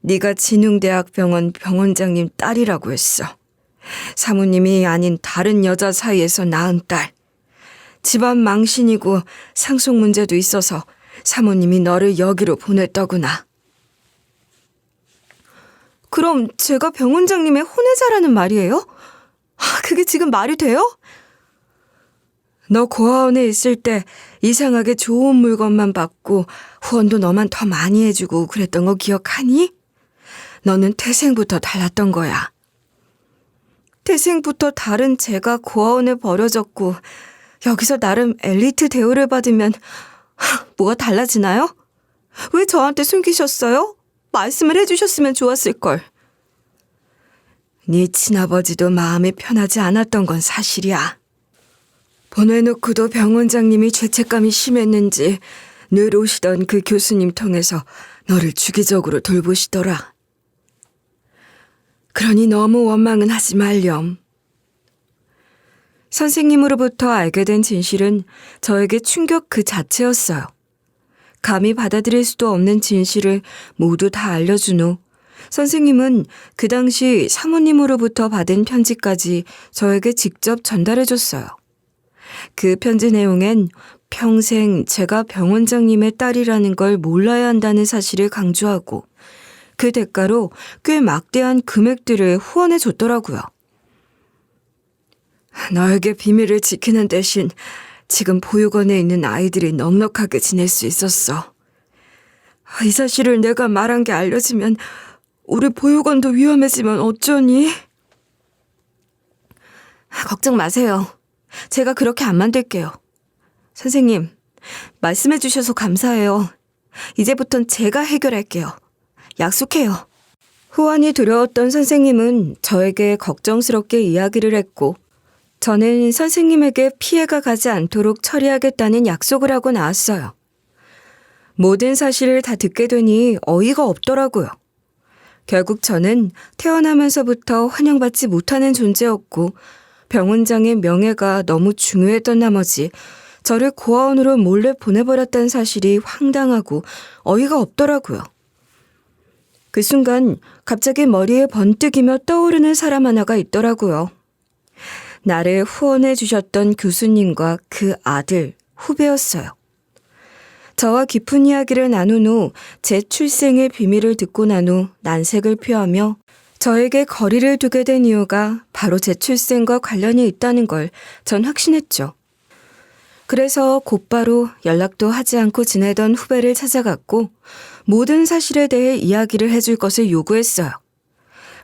네가 진흥대학 병원 병원장님 딸이라고 했어. 사모님이 아닌 다른 여자 사이에서 낳은 딸. 집안 망신이고 상속 문제도 있어서 사모님이 너를 여기로 보냈더구나. 그럼 제가 병원장님의 혼외자라는 말이에요? 그게 지금 말이 돼요? 너 고아원에 있을 때 이상하게 좋은 물건만 받고 후원도 너만 더 많이 해주고 그랬던 거 기억하니? 너는 태생부터 달랐던 거야. 태생부터 다른 제가 고아원에 버려졌고 여기서 나름 엘리트 대우를 받으면 뭐가 달라지나요? 왜 저한테 숨기셨어요? 말씀을 해주셨으면 좋았을걸. 네 친아버지도 마음이 편하지 않았던 건 사실이야. 보내놓고도 병원장님이 죄책감이 심했는지 늘 오시던 그 교수님 통해서 너를 주기적으로 돌보시더라. 그러니 너무 원망은 하지 말렴. 선생님으로부터 알게 된 진실은 저에게 충격 그 자체였어요. 감히 받아들일 수도 없는 진실을 모두 다 알려준 후 선생님은 그 당시 사모님으로부터 받은 편지까지 저에게 직접 전달해줬어요. 그 편지 내용엔 평생 제가 병원장님의 딸이라는 걸 몰라야 한다는 사실을 강조하고 그 대가로 꽤 막대한 금액들을 후원해줬더라고요. 너에게 비밀을 지키는 대신 지금 보육원에 있는 아이들이 넉넉하게 지낼 수 있었어. 이 사실을 내가 말한 게 알려지면 우리 보육원도 위험해지면 어쩌니? 걱정 마세요. 제가 그렇게 안 만들게요. 선생님, 말씀해 주셔서 감사해요. 이제부턴 제가 해결할게요. 약속해요. 후원이 두려웠던 선생님은 저에게 걱정스럽게 이야기를 했고 저는 선생님에게 피해가 가지 않도록 처리하겠다는 약속을 하고 나왔어요. 모든 사실을 다 듣게 되니 어이가 없더라고요. 결국 저는 태어나면서부터 환영받지 못하는 존재였고 병원장의 명예가 너무 중요했던 나머지 저를 고아원으로 몰래 보내버렸다는 사실이 황당하고 어이가 없더라고요. 그 순간 갑자기 머리에 번뜩이며 떠오르는 사람 하나가 있더라고요. 나를 후원해 주셨던 교수님과 그 아들, 후배였어요. 저와 깊은 이야기를 나눈 후 제 출생의 비밀을 듣고 난 후 난색을 표하며 저에게 거리를 두게 된 이유가 바로 제 출생과 관련이 있다는 걸 전 확신했죠. 그래서 곧바로 연락도 하지 않고 지내던 후배를 찾아갔고 모든 사실에 대해 이야기를 해줄 것을 요구했어요.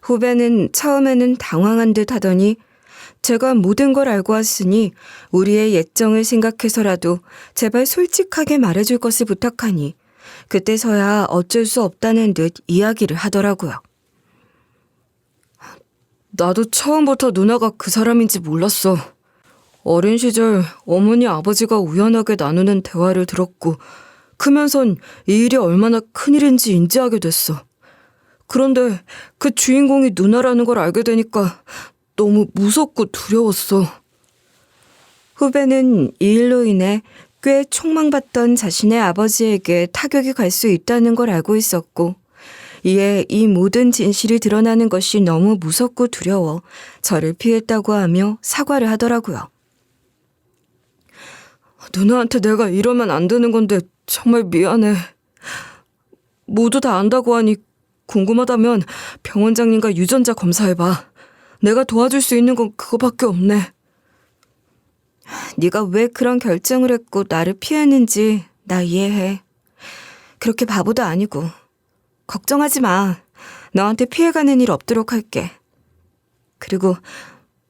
후배는 처음에는 당황한 듯 하더니 제가 모든 걸 알고 왔으니 우리의 예정을 생각해서라도 제발 솔직하게 말해줄 것을 부탁하니 그때서야 어쩔 수 없다는 듯 이야기를 하더라고요. 나도 처음부터 누나가 그 사람인지 몰랐어. 어린 시절 어머니 아버지가 우연하게 나누는 대화를 들었고 크면선 이 일이 얼마나 큰일인지 인지하게 됐어. 그런데 그 주인공이 누나라는 걸 알게 되니까 너무 무섭고 두려웠어. 후배는 이 일로 인해 꽤 촉망받던 자신의 아버지에게 타격이 갈 수 있다는 걸 알고 있었고, 이에 이 모든 진실이 드러나는 것이 너무 무섭고 두려워 저를 피했다고 하며 사과를 하더라고요. 누나한테 내가 이러면 안 되는 건데 정말 미안해. 모두 다 안다고 하니 궁금하다면 병원장님과 유전자 검사해봐. 내가 도와줄 수 있는 건 그거밖에 없네. 네가 왜 그런 결정을 했고 나를 피했는지 나 이해해. 그렇게 바보도 아니고. 걱정하지 마. 너한테 피해가는 일 없도록 할게. 그리고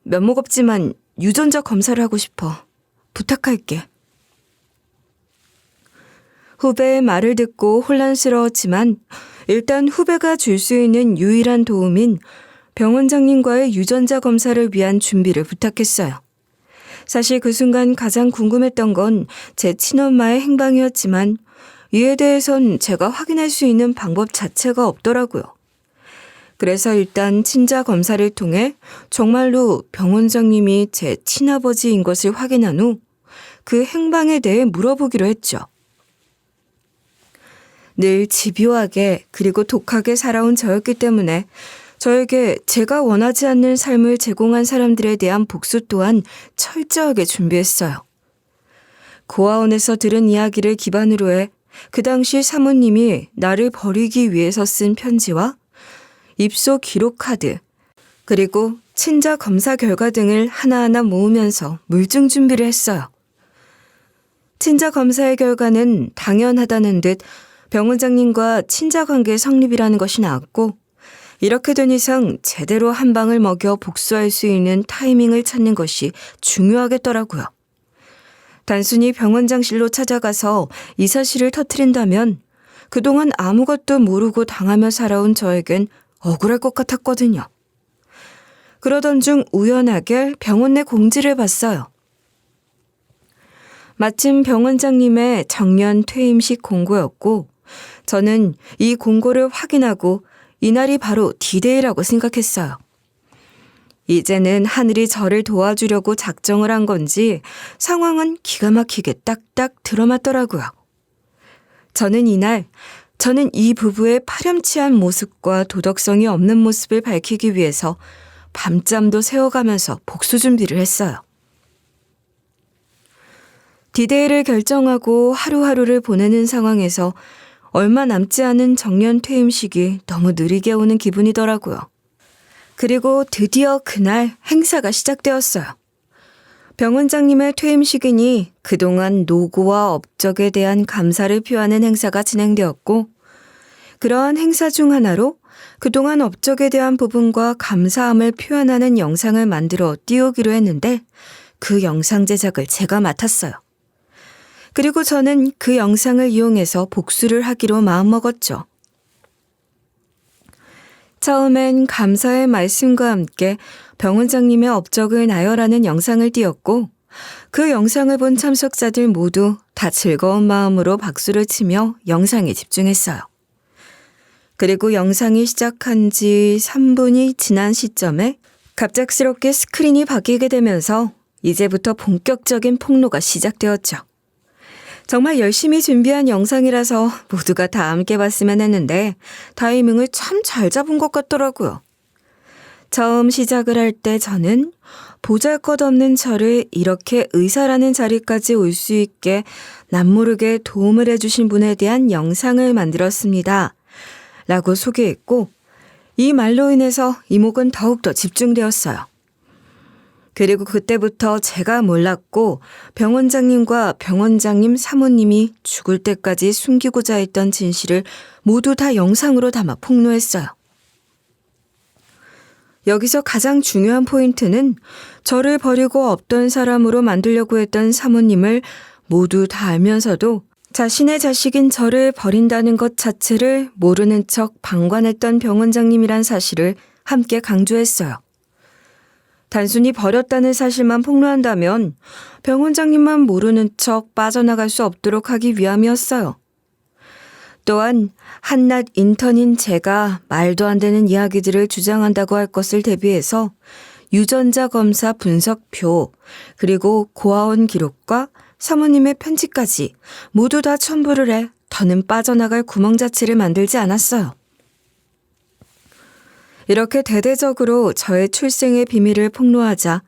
면목 없지만 유전자 검사를 하고 싶어. 부탁할게. 후배의 말을 듣고 혼란스러웠지만 일단 후배가 줄 수 있는 유일한 도움인 병원장님과의 유전자 검사를 위한 준비를 부탁했어요. 사실 그 순간 가장 궁금했던 건 제 친엄마의 행방이었지만 이에 대해선 제가 확인할 수 있는 방법 자체가 없더라고요. 그래서 일단 친자 검사를 통해 정말로 병원장님이 제 친아버지인 것을 확인한 후 그 행방에 대해 물어보기로 했죠. 늘 집요하게 그리고 독하게 살아온 저였기 때문에 저에게 제가 원하지 않는 삶을 제공한 사람들에 대한 복수 또한 철저하게 준비했어요. 고아원에서 들은 이야기를 기반으로 해 그 당시 사모님이 나를 버리기 위해서 쓴 편지와 입소 기록 카드, 그리고 친자 검사 결과 등을 하나하나 모으면서 물증 준비를 했어요. 친자 검사의 결과는 당연하다는 듯 병원장님과 친자 관계 성립이라는 것이 나왔고, 이렇게 된 이상 제대로 한 방을 먹여 복수할 수 있는 타이밍을 찾는 것이 중요하겠더라고요. 단순히 병원장실로 찾아가서 이 사실을 터뜨린다면 그동안 아무것도 모르고 당하며 살아온 저에겐 억울할 것 같았거든요. 그러던 중 우연하게 병원 내 공지를 봤어요. 마침 병원장님의 정년 퇴임식 공고였고 저는 이 공고를 확인하고 이날이 바로 D-Day라고 생각했어요. 이제는 하늘이 저를 도와주려고 작정을 한 건지 상황은 기가 막히게 딱딱 들어맞더라고요. 저는 이 부부의 파렴치한 모습과 도덕성이 없는 모습을 밝히기 위해서 밤잠도 새워가면서 복수 준비를 했어요. D-Day를 결정하고 하루하루를 보내는 상황에서 얼마 남지 않은 정년 퇴임식이 너무 느리게 오는 기분이더라고요. 그리고 드디어 그날 행사가 시작되었어요. 병원장님의 퇴임식이니 그동안 노고와 업적에 대한 감사를 표하는 행사가 진행되었고, 그러한 행사 중 하나로 그동안 업적에 대한 부분과 감사함을 표현하는 영상을 만들어 띄우기로 했는데 그 영상 제작을 제가 맡았어요. 그리고 저는 그 영상을 이용해서 복수를 하기로 마음먹었죠. 처음엔 감사의 말씀과 함께 병원장님의 업적을 나열하는 영상을 띄웠고 그 영상을 본 참석자들 모두 다 즐거운 마음으로 박수를 치며 영상에 집중했어요. 그리고 영상이 시작한 지 3분이 지난 시점에 갑작스럽게 스크린이 바뀌게 되면서 이제부터 본격적인 폭로가 시작되었죠. 정말 열심히 준비한 영상이라서 모두가 다 함께 봤으면 했는데 타이밍을 참 잘 잡은 것 같더라고요. 처음 시작을 할 때 저는 보잘것없는 저를 이렇게 의사라는 자리까지 올 수 있게 남모르게 도움을 해주신 분에 대한 영상을 만들었습니다. 라고 소개했고 이 말로 인해서 이목은 더욱더 집중되었어요. 그리고 그때부터 제가 몰랐고 병원장님과 병원장님 사모님이 죽을 때까지 숨기고자 했던 진실을 모두 다 영상으로 담아 폭로했어요. 여기서 가장 중요한 포인트는 저를 버리고 없던 사람으로 만들려고 했던 사모님을 모두 다 알면서도 자신의 자식인 저를 버린다는 것 자체를 모르는 척 방관했던 병원장님이란 사실을 함께 강조했어요. 단순히 버렸다는 사실만 폭로한다면 병 원장님만 모르는 척 빠져나갈 수 없도록 하기 위함이었어요. 또한 한낱 인턴인 제가 말도 안 되는 이야기들을 주장한다고 할 것을 대비해서 유전자 검사 분석표, 그리고 고아원 기록과 사모님의 편지까지 모두 다 첨부를 해 더는 빠져나갈 구멍 자체를 만들지 않았어요. 이렇게 대대적으로 저의 출생의 비밀을 폭로하자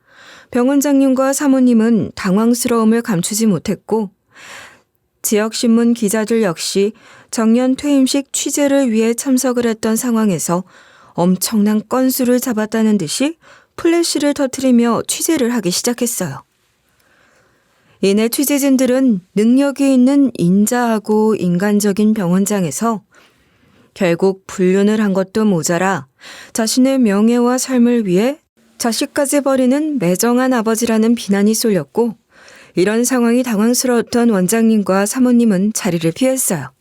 병 원장님과 사모님은 당황스러움을 감추지 못했고, 지역신문 기자들 역시 정년 퇴임식 취재를 위해 참석을 했던 상황에서 엄청난 건수를 잡았다는 듯이 플래시를 터뜨리며 취재를 하기 시작했어요. 이내 취재진들은 능력이 있는 인자하고 인간적인 병 원장에서 결국 불륜을 한 것도 모자라 자신의 명예와 삶을 위해 자식까지 버리는 매정한 아버지라는 비난이 쏠렸고, 이런 상황이 당황스러웠던 원장님과 사모님은 자리를 피했어요.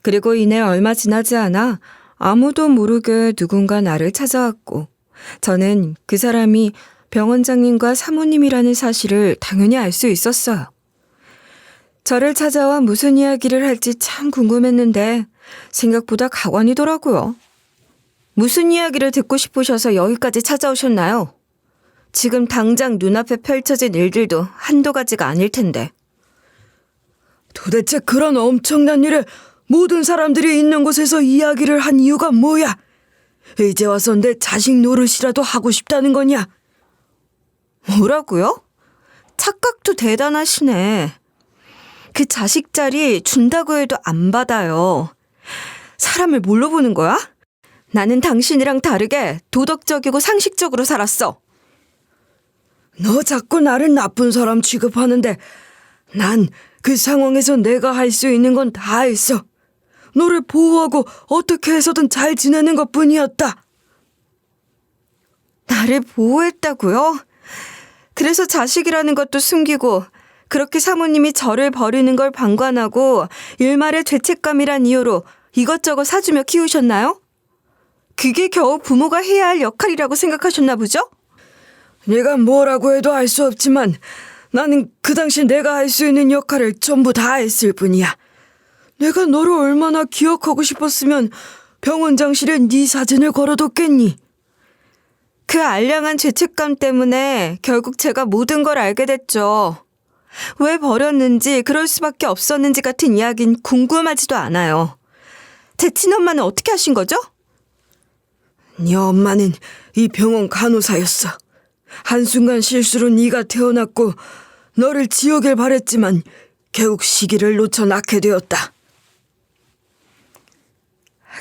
그리고 이내 얼마 지나지 않아 아무도 모르게 누군가 나를 찾아왔고, 저는 그 사람이 병 원장님과 사모님이라는 사실을 당연히 알 수 있었어요. 저를 찾아와 무슨 이야기를 할지 참 궁금했는데 생각보다 가관이더라고요. 무슨 이야기를 듣고 싶으셔서 여기까지 찾아오셨나요? 지금 당장 눈앞에 펼쳐진 일들도 한두 가지가 아닐 텐데. 도대체 그런 엄청난 일에 모든 사람들이 있는 곳에서 이야기를 한 이유가 뭐야? 이제 와서 내 자식 노릇이라도 하고 싶다는 거냐? 뭐라고요? 착각도 대단하시네. 그 자식 자리 준다고 해도 안 받아요. 사람을 뭘로 보는 거야? 나는 당신이랑 다르게 도덕적이고 상식적으로 살았어. 너 자꾸 나를 나쁜 사람 취급하는데 난 그 상황에서 내가 할 수 있는 건 다 했어. 너를 보호하고 어떻게 해서든 잘 지내는 것뿐이었다. 나를 보호했다고요? 그래서 자식이라는 것도 숨기고 그렇게 사모님이 저를 버리는 걸 방관하고 일말의 죄책감이란 이유로 이것저것 사주며 키우셨나요? 그게 겨우 부모가 해야 할 역할이라고 생각하셨나 보죠? 네가 뭐라고 해도 알 수 없지만 나는 그 당시 내가 할 수 있는 역할을 전부 다 했을 뿐이야. 내가 너를 얼마나 기억하고 싶었으면 병원장실에 네 사진을 걸어뒀겠니? 그 알량한 죄책감 때문에 결국 제가 모든 걸 알게 됐죠. 왜 버렸는지, 그럴 수밖에 없었는지 같은 이야기는 궁금하지도 않아요. 제 친엄마는 어떻게 하신 거죠? 네 엄마는 이 병원 간호사였어. 한순간 실수로 네가 태어났고 너를 지우길 바랬지만 결국 시기를 놓쳐 낳게 되었다.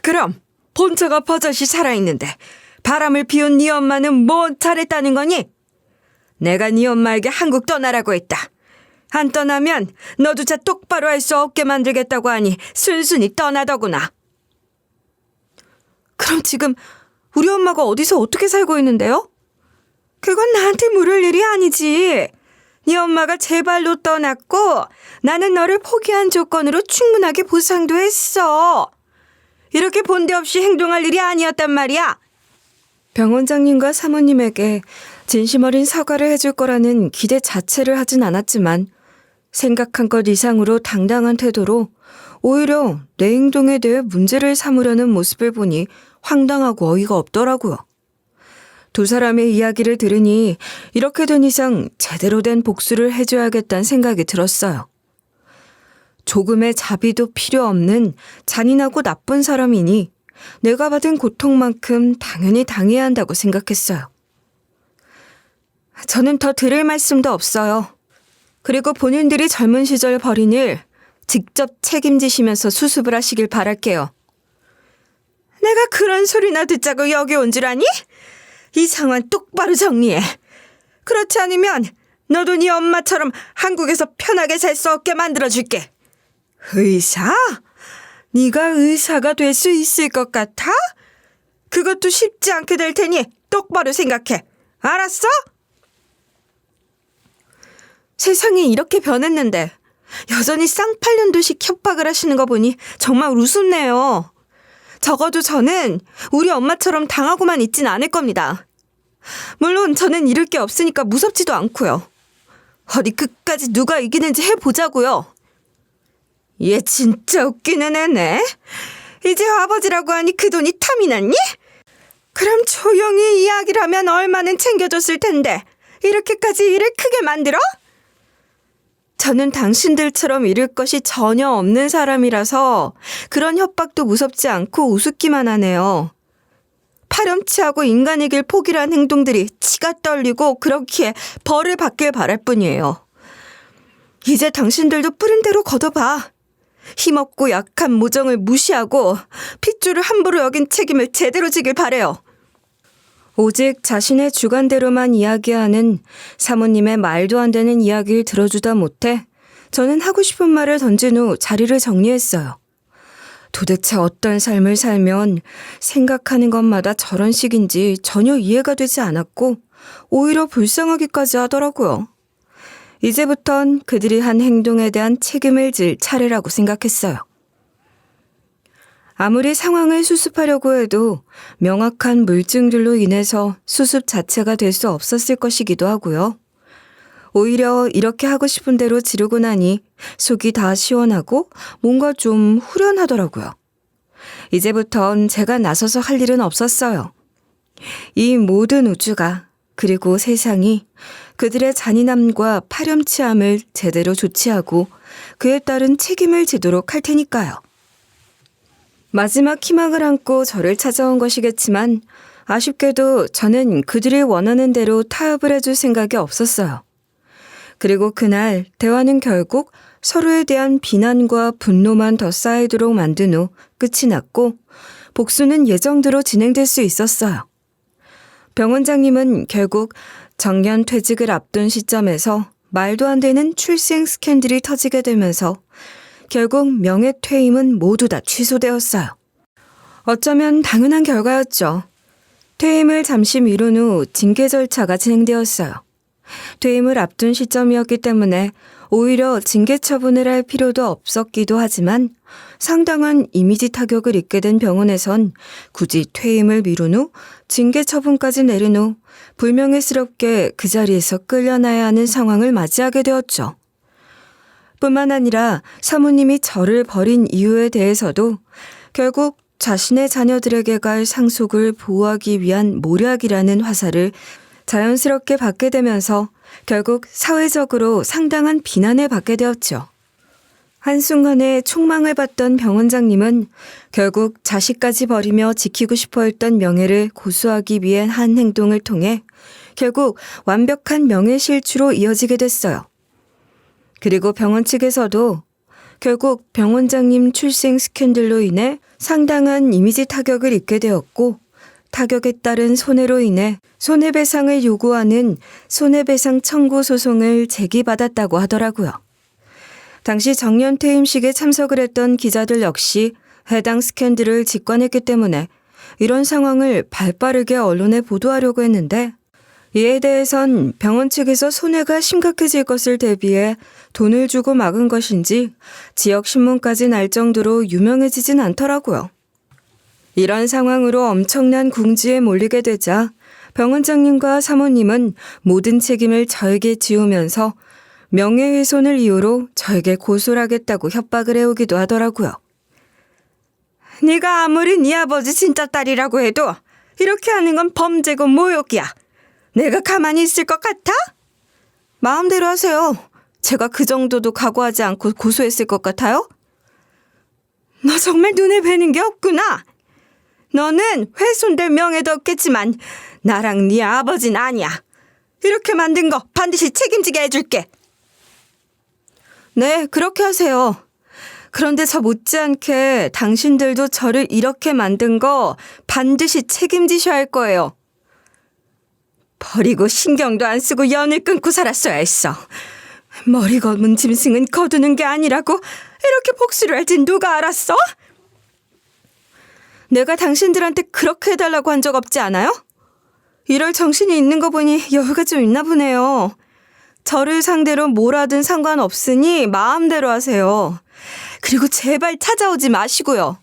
그럼 본처가 버젓이 살아있는데 바람을 피운 네 엄마는 뭐 잘했다는 거니? 내가 네 엄마에게 한국 떠나라고 했다. 안 떠나면 너조차 똑바로 할 수 없게 만들겠다고 하니 순순히 떠나더구나. 그럼 지금 우리 엄마가 어디서 어떻게 살고 있는데요? 그건 나한테 물을 일이 아니지. 네 엄마가 제 발로 떠났고 나는 너를 포기한 조건으로 충분하게 보상도 했어. 이렇게 본데 없이 행동할 일이 아니었단 말이야. 병 원장님과 사모님에게 진심 어린 사과를 해줄 거라는 기대 자체를 하진 않았지만 생각한 것 이상으로 당당한 태도로 오히려 내 행동에 대해 문제를 삼으려는 모습을 보니 황당하고 어이가 없더라고요. 두 사람의 이야기를 들으니 이렇게 된 이상 제대로 된 복수를 해줘야겠다는 생각이 들었어요. 조금의 자비도 필요 없는 잔인하고 나쁜 사람이니 내가 받은 고통만큼 당연히 당해야 한다고 생각했어요. 저는 더 드릴 말씀도 없어요. 그리고 본인들이 젊은 시절 벌인 일 직접 책임지시면서 수습을 하시길 바랄게요. 내가 그런 소리나 듣자고 여기 온 줄 아니? 이 상황 똑바로 정리해. 그렇지 않으면 너도 네 엄마처럼 한국에서 편하게 살 수 없게 만들어줄게. 의사? 네가 의사가 될 수 있을 것 같아? 그것도 쉽지 않게 될 테니 똑바로 생각해. 알았어? 세상이 이렇게 변했는데 여전히 쌍팔년도식 협박을 하시는 거 보니 정말 우습네요. 적어도 저는 우리 엄마처럼 당하고만 있진 않을 겁니다. 물론 저는 잃을 게 없으니까 무섭지도 않고요. 어디 끝까지 누가 이기는지 해보자고요. 얘 진짜 웃기는 애네. 이제 아버지라고 하니 그 돈이 탐이 났니? 그럼 조용히 이야기를 하면 얼마는 챙겨줬을 텐데 이렇게까지 일을 크게 만들어? 저는 당신들처럼 잃을 것이 전혀 없는 사람이라서 그런 협박도 무섭지 않고 우습기만 하네요. 파렴치하고 인간이길 포기란 행동들이 치가 떨리고 그렇기에 벌을 받길 바랄 뿐이에요. 이제 당신들도 뿌린 대로 걷어봐. 힘없고 약한 모정을 무시하고 핏줄을 함부로 여긴 책임을 제대로 지길 바래요. 오직 자신의 주관대로만 이야기하는 사모님의 말도 안 되는 이야기를 들어주다 못해 저는 하고 싶은 말을 던진 후 자리를 정리했어요. 도대체 어떤 삶을 살면 생각하는 것마다 저런 식인지 전혀 이해가 되지 않았고 오히려 불쌍하기까지 하더라고요. 이제부턴 그들이 한 행동에 대한 책임을 질 차례라고 생각했어요. 아무리 상황을 수습하려고 해도 명확한 물증들로 인해서 수습 자체가 될 수 없었을 것이기도 하고요. 오히려 이렇게 하고 싶은 대로 지르고 나니 속이 다 시원하고 뭔가 좀 후련하더라고요. 이제부턴 제가 나서서 할 일은 없었어요. 이 모든 우주가 그리고 세상이 그들의 잔인함과 파렴치함을 제대로 조치하고 그에 따른 책임을 지도록 할 테니까요. 마지막 희망을 안고 저를 찾아온 것이겠지만 아쉽게도 저는 그들이 원하는 대로 타협을 해줄 생각이 없었어요. 그리고 그날 대화는 결국 서로에 대한 비난과 분노만 더 쌓이도록 만든 후 끝이 났고 복수는 예정대로 진행될 수 있었어요. 병원장님은 결국 정년 퇴직을 앞둔 시점에서 말도 안 되는 출생 스캔들이 터지게 되면서 결국 명예퇴임은 모두 다 취소되었어요. 어쩌면 당연한 결과였죠. 퇴임을 잠시 미룬 후 징계 절차가 진행되었어요. 퇴임을 앞둔 시점이었기 때문에 오히려 징계 처분을 할 필요도 없었기도 하지만 상당한 이미지 타격을 입게 된 병원에선 굳이 퇴임을 미룬 후 징계 처분까지 내린 후 불명예스럽게 그 자리에서 끌려나야 하는 상황을 맞이하게 되었죠. 뿐만 아니라 사모님이 저를 버린 이유에 대해서도 결국 자신의 자녀들에게 갈 상속을 보호하기 위한 모략이라는 화살을 자연스럽게 받게 되면서 결국 사회적으로 상당한 비난을 받게 되었죠. 한순간에 총망을 받던 병원장님은 결국 자식까지 버리며 지키고 싶어 했던 명예를 고수하기 위해 한 행동을 통해 결국 완벽한 명예실추로 이어지게 됐어요. 그리고 병원 측에서도 결국 병원장님 출생 스캔들로 인해 상당한 이미지 타격을 입게 되었고 타격에 따른 손해로 인해 손해배상을 요구하는 손해배상 청구 소송을 제기받았다고 하더라고요. 당시 정년 퇴임식에 참석을 했던 기자들 역시 해당 스캔들을 직관했기 때문에 이런 상황을 발빠르게 언론에 보도하려고 했는데 이에 대해선 병원 측에서 손해가 심각해질 것을 대비해 돈을 주고 막은 것인지 지역 신문까지 날 정도로 유명해지진 않더라고요. 이런 상황으로 엄청난 궁지에 몰리게 되자 병원장님과 사모님은 모든 책임을 저에게 지우면서 명예훼손을 이유로 저에게 고소를 하겠다고 협박을 해오기도 하더라고요. 네가 아무리 네 아버지 진짜 딸이라고 해도 이렇게 하는 건 범죄고 모욕이야. 내가 가만히 있을 것 같아? 마음대로 하세요. 제가 그 정도도 각오하지 않고 고소했을 것 같아요? 너 정말 눈에 뵈는 게 없구나. 너는 훼손될 명예도 없겠지만 나랑 네 아버지는 아니야. 이렇게 만든 거 반드시 책임지게 해줄게. 네, 그렇게 하세요. 그런데 저 못지않게 당신들도 저를 이렇게 만든 거 반드시 책임지셔야 할 거예요. 버리고 신경도 안 쓰고 연을 끊고 살았어야 했어. 머리 검은 짐승은 거두는 게 아니라고 이렇게 복수를 할지 누가 알았어? 내가 당신들한테 그렇게 해달라고 한 적 없지 않아요? 이럴 정신이 있는 거 보니 여유가 좀 있나 보네요. 저를 상대로 뭘 하든 상관없으니 마음대로 하세요. 그리고 제발 찾아오지 마시고요.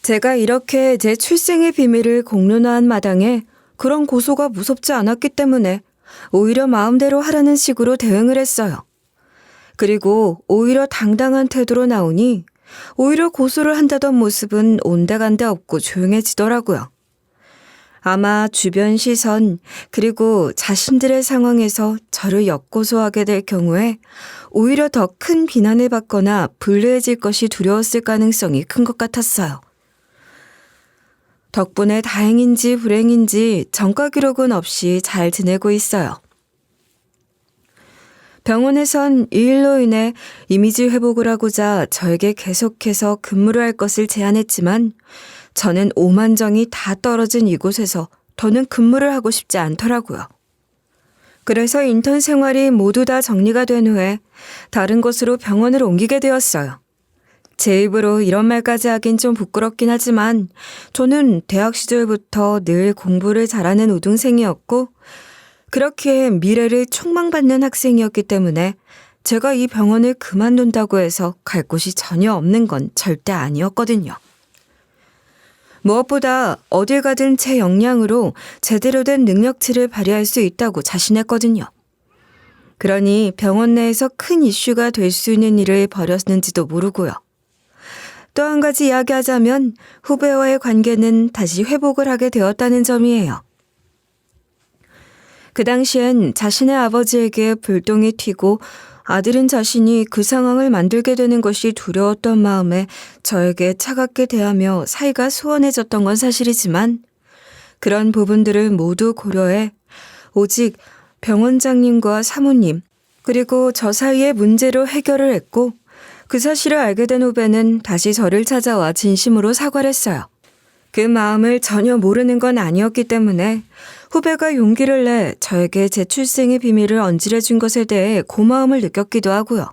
제가 이렇게 제 출생의 비밀을 공론화한 마당에 그런 고소가 무섭지 않았기 때문에 오히려 마음대로 하라는 식으로 대응을 했어요. 그리고 오히려 당당한 태도로 나오니 오히려 고소를 한다던 모습은 온데간데 없고 조용해지더라고요. 아마 주변 시선 그리고 자신들의 상황에서 저를 역고소하게 될 경우에 오히려 더 큰 비난을 받거나 불리해질 것이 두려웠을 가능성이 큰 것 같았어요. 덕분에 다행인지 불행인지 전과 기록은 없이 잘 지내고 있어요. 병원에선 이 일로 인해 이미지 회복을 하고자 저에게 계속해서 근무를 할 것을 제안했지만 저는 오만정이 다 떨어진 이곳에서 더는 근무를 하고 싶지 않더라고요. 그래서 인턴 생활이 모두 다 정리가 된 후에 다른 곳으로 병원을 옮기게 되었어요. 제 입으로 이런 말까지 하긴 좀 부끄럽긴 하지만 저는 대학 시절부터 늘 공부를 잘하는 우등생이었고 그렇기에 미래를 촉망받는 학생이었기 때문에 제가 이 병원을 그만둔다고 해서 갈 곳이 전혀 없는 건 절대 아니었거든요. 무엇보다 어딜 가든 제 역량으로 제대로 된 능력치를 발휘할 수 있다고 자신했거든요. 그러니 병원 내에서 큰 이슈가 될 수 있는 일을 벌였는지도 모르고요. 또 한 가지 이야기하자면 후배와의 관계는 다시 회복을 하게 되었다는 점이에요. 그 당시엔 자신의 아버지에게 불똥이 튀고 아들인 자신이 그 상황을 만들게 되는 것이 두려웠던 마음에 저에게 차갑게 대하며 사이가 소원해졌던 건 사실이지만 그런 부분들을 모두 고려해 오직 병원장님과 사모님 그리고 저 사이의 문제로 해결을 했고 그 사실을 알게 된 후배는 다시 저를 찾아와 진심으로 사과를 했어요. 그 마음을 전혀 모르는 건 아니었기 때문에 후배가 용기를 내 저에게 제 출생의 비밀을 언질해 준 것에 대해 고마움을 느꼈기도 하고요.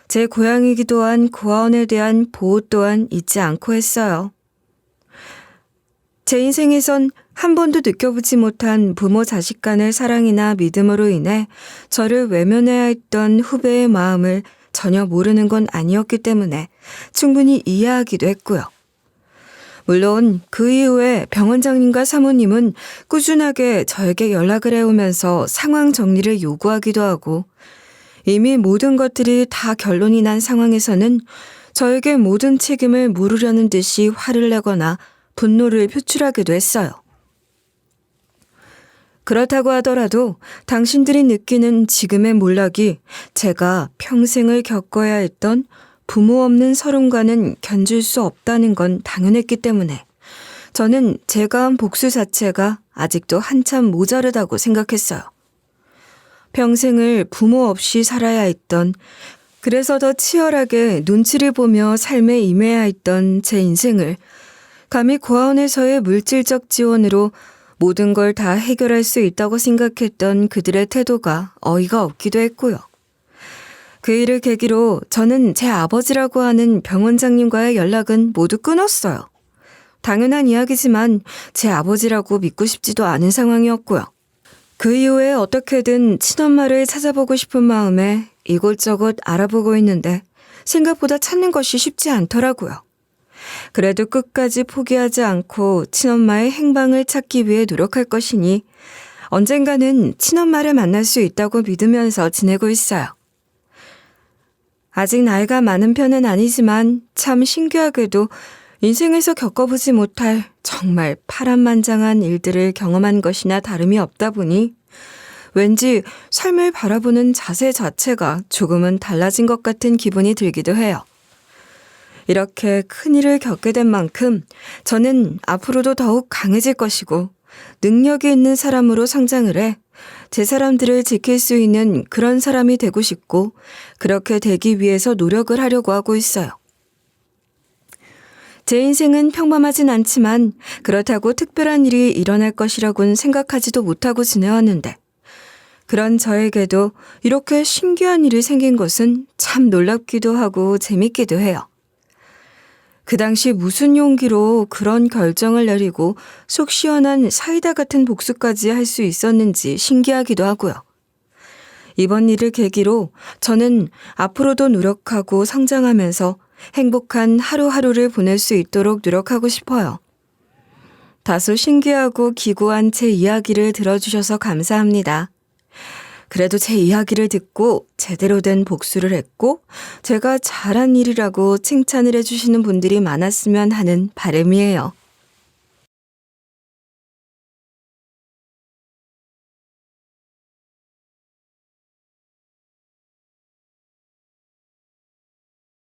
제 고향이기도 한 고아원에 대한 보호 또한 잊지 않고 했어요. 제 인생에선 한 번도 느껴보지 못한 부모 자식 간의 사랑이나 믿음으로 인해 저를 외면해야 했던 후배의 마음을 전혀 모르는 건 아니었기 때문에 충분히 이해하기도 했고요. 물론 그 이후에 병원장님과 사모님은 꾸준하게 저에게 연락을 해오면서 상황 정리를 요구하기도 하고 이미 모든 것들이 다 결론이 난 상황에서는 저에게 모든 책임을 물으려는 듯이 화를 내거나 분노를 표출하기도 했어요. 그렇다고 하더라도 당신들이 느끼는 지금의 몰락이 제가 평생을 겪어야 했던 부모 없는 서름과는 견줄 수 없다는 건 당연했기 때문에 저는 제가 한 복수 자체가 아직도 한참 모자르다고 생각했어요. 평생을 부모 없이 살아야 했던, 그래서 더 치열하게 눈치를 보며 삶에 임해야 했던 제 인생을 감히 고아원에서의 물질적 지원으로 모든 걸 다 해결할 수 있다고 생각했던 그들의 태도가 어이가 없기도 했고요. 그 일을 계기로 저는 제 아버지라고 하는 병원장님과의 연락은 모두 끊었어요. 당연한 이야기지만 제 아버지라고 믿고 싶지도 않은 상황이었고요. 그 이후에 어떻게든 친엄마를 찾아보고 싶은 마음에 이곳저곳 알아보고 있는데 생각보다 찾는 것이 쉽지 않더라고요. 그래도 끝까지 포기하지 않고 친엄마의 행방을 찾기 위해 노력할 것이니 언젠가는 친엄마를 만날 수 있다고 믿으면서 지내고 있어요. 아직 나이가 많은 편은 아니지만 참 신기하게도 인생에서 겪어보지 못할 정말 파란만장한 일들을 경험한 것이나 다름이 없다 보니 왠지 삶을 바라보는 자세 자체가 조금은 달라진 것 같은 기분이 들기도 해요. 이렇게 큰일을 겪게 된 만큼 저는 앞으로도 더욱 강해질 것이고 능력이 있는 사람으로 성장을 해 제 사람들을 지킬 수 있는 그런 사람이 되고 싶고 그렇게 되기 위해서 노력을 하려고 하고 있어요. 제 인생은 평범하진 않지만 그렇다고 특별한 일이 일어날 것이라고는 생각하지도 못하고 지내왔는데 그런 저에게도 이렇게 신기한 일이 생긴 것은 참 놀랍기도 하고 재밌기도 해요. 그 당시 무슨 용기로 그런 결정을 내리고 속 시원한 사이다 같은 복수까지 할 수 있었는지 신기하기도 하고요. 이번 일을 계기로 저는 앞으로도 노력하고 성장하면서 행복한 하루하루를 보낼 수 있도록 노력하고 싶어요. 다소 신기하고 기구한 제 이야기를 들어주셔서 감사합니다. 그래도 제 이야기를 듣고 제대로 된 복수를 했고 제가 잘한 일이라고 칭찬을 해주시는 분들이 많았으면 하는 바람이에요.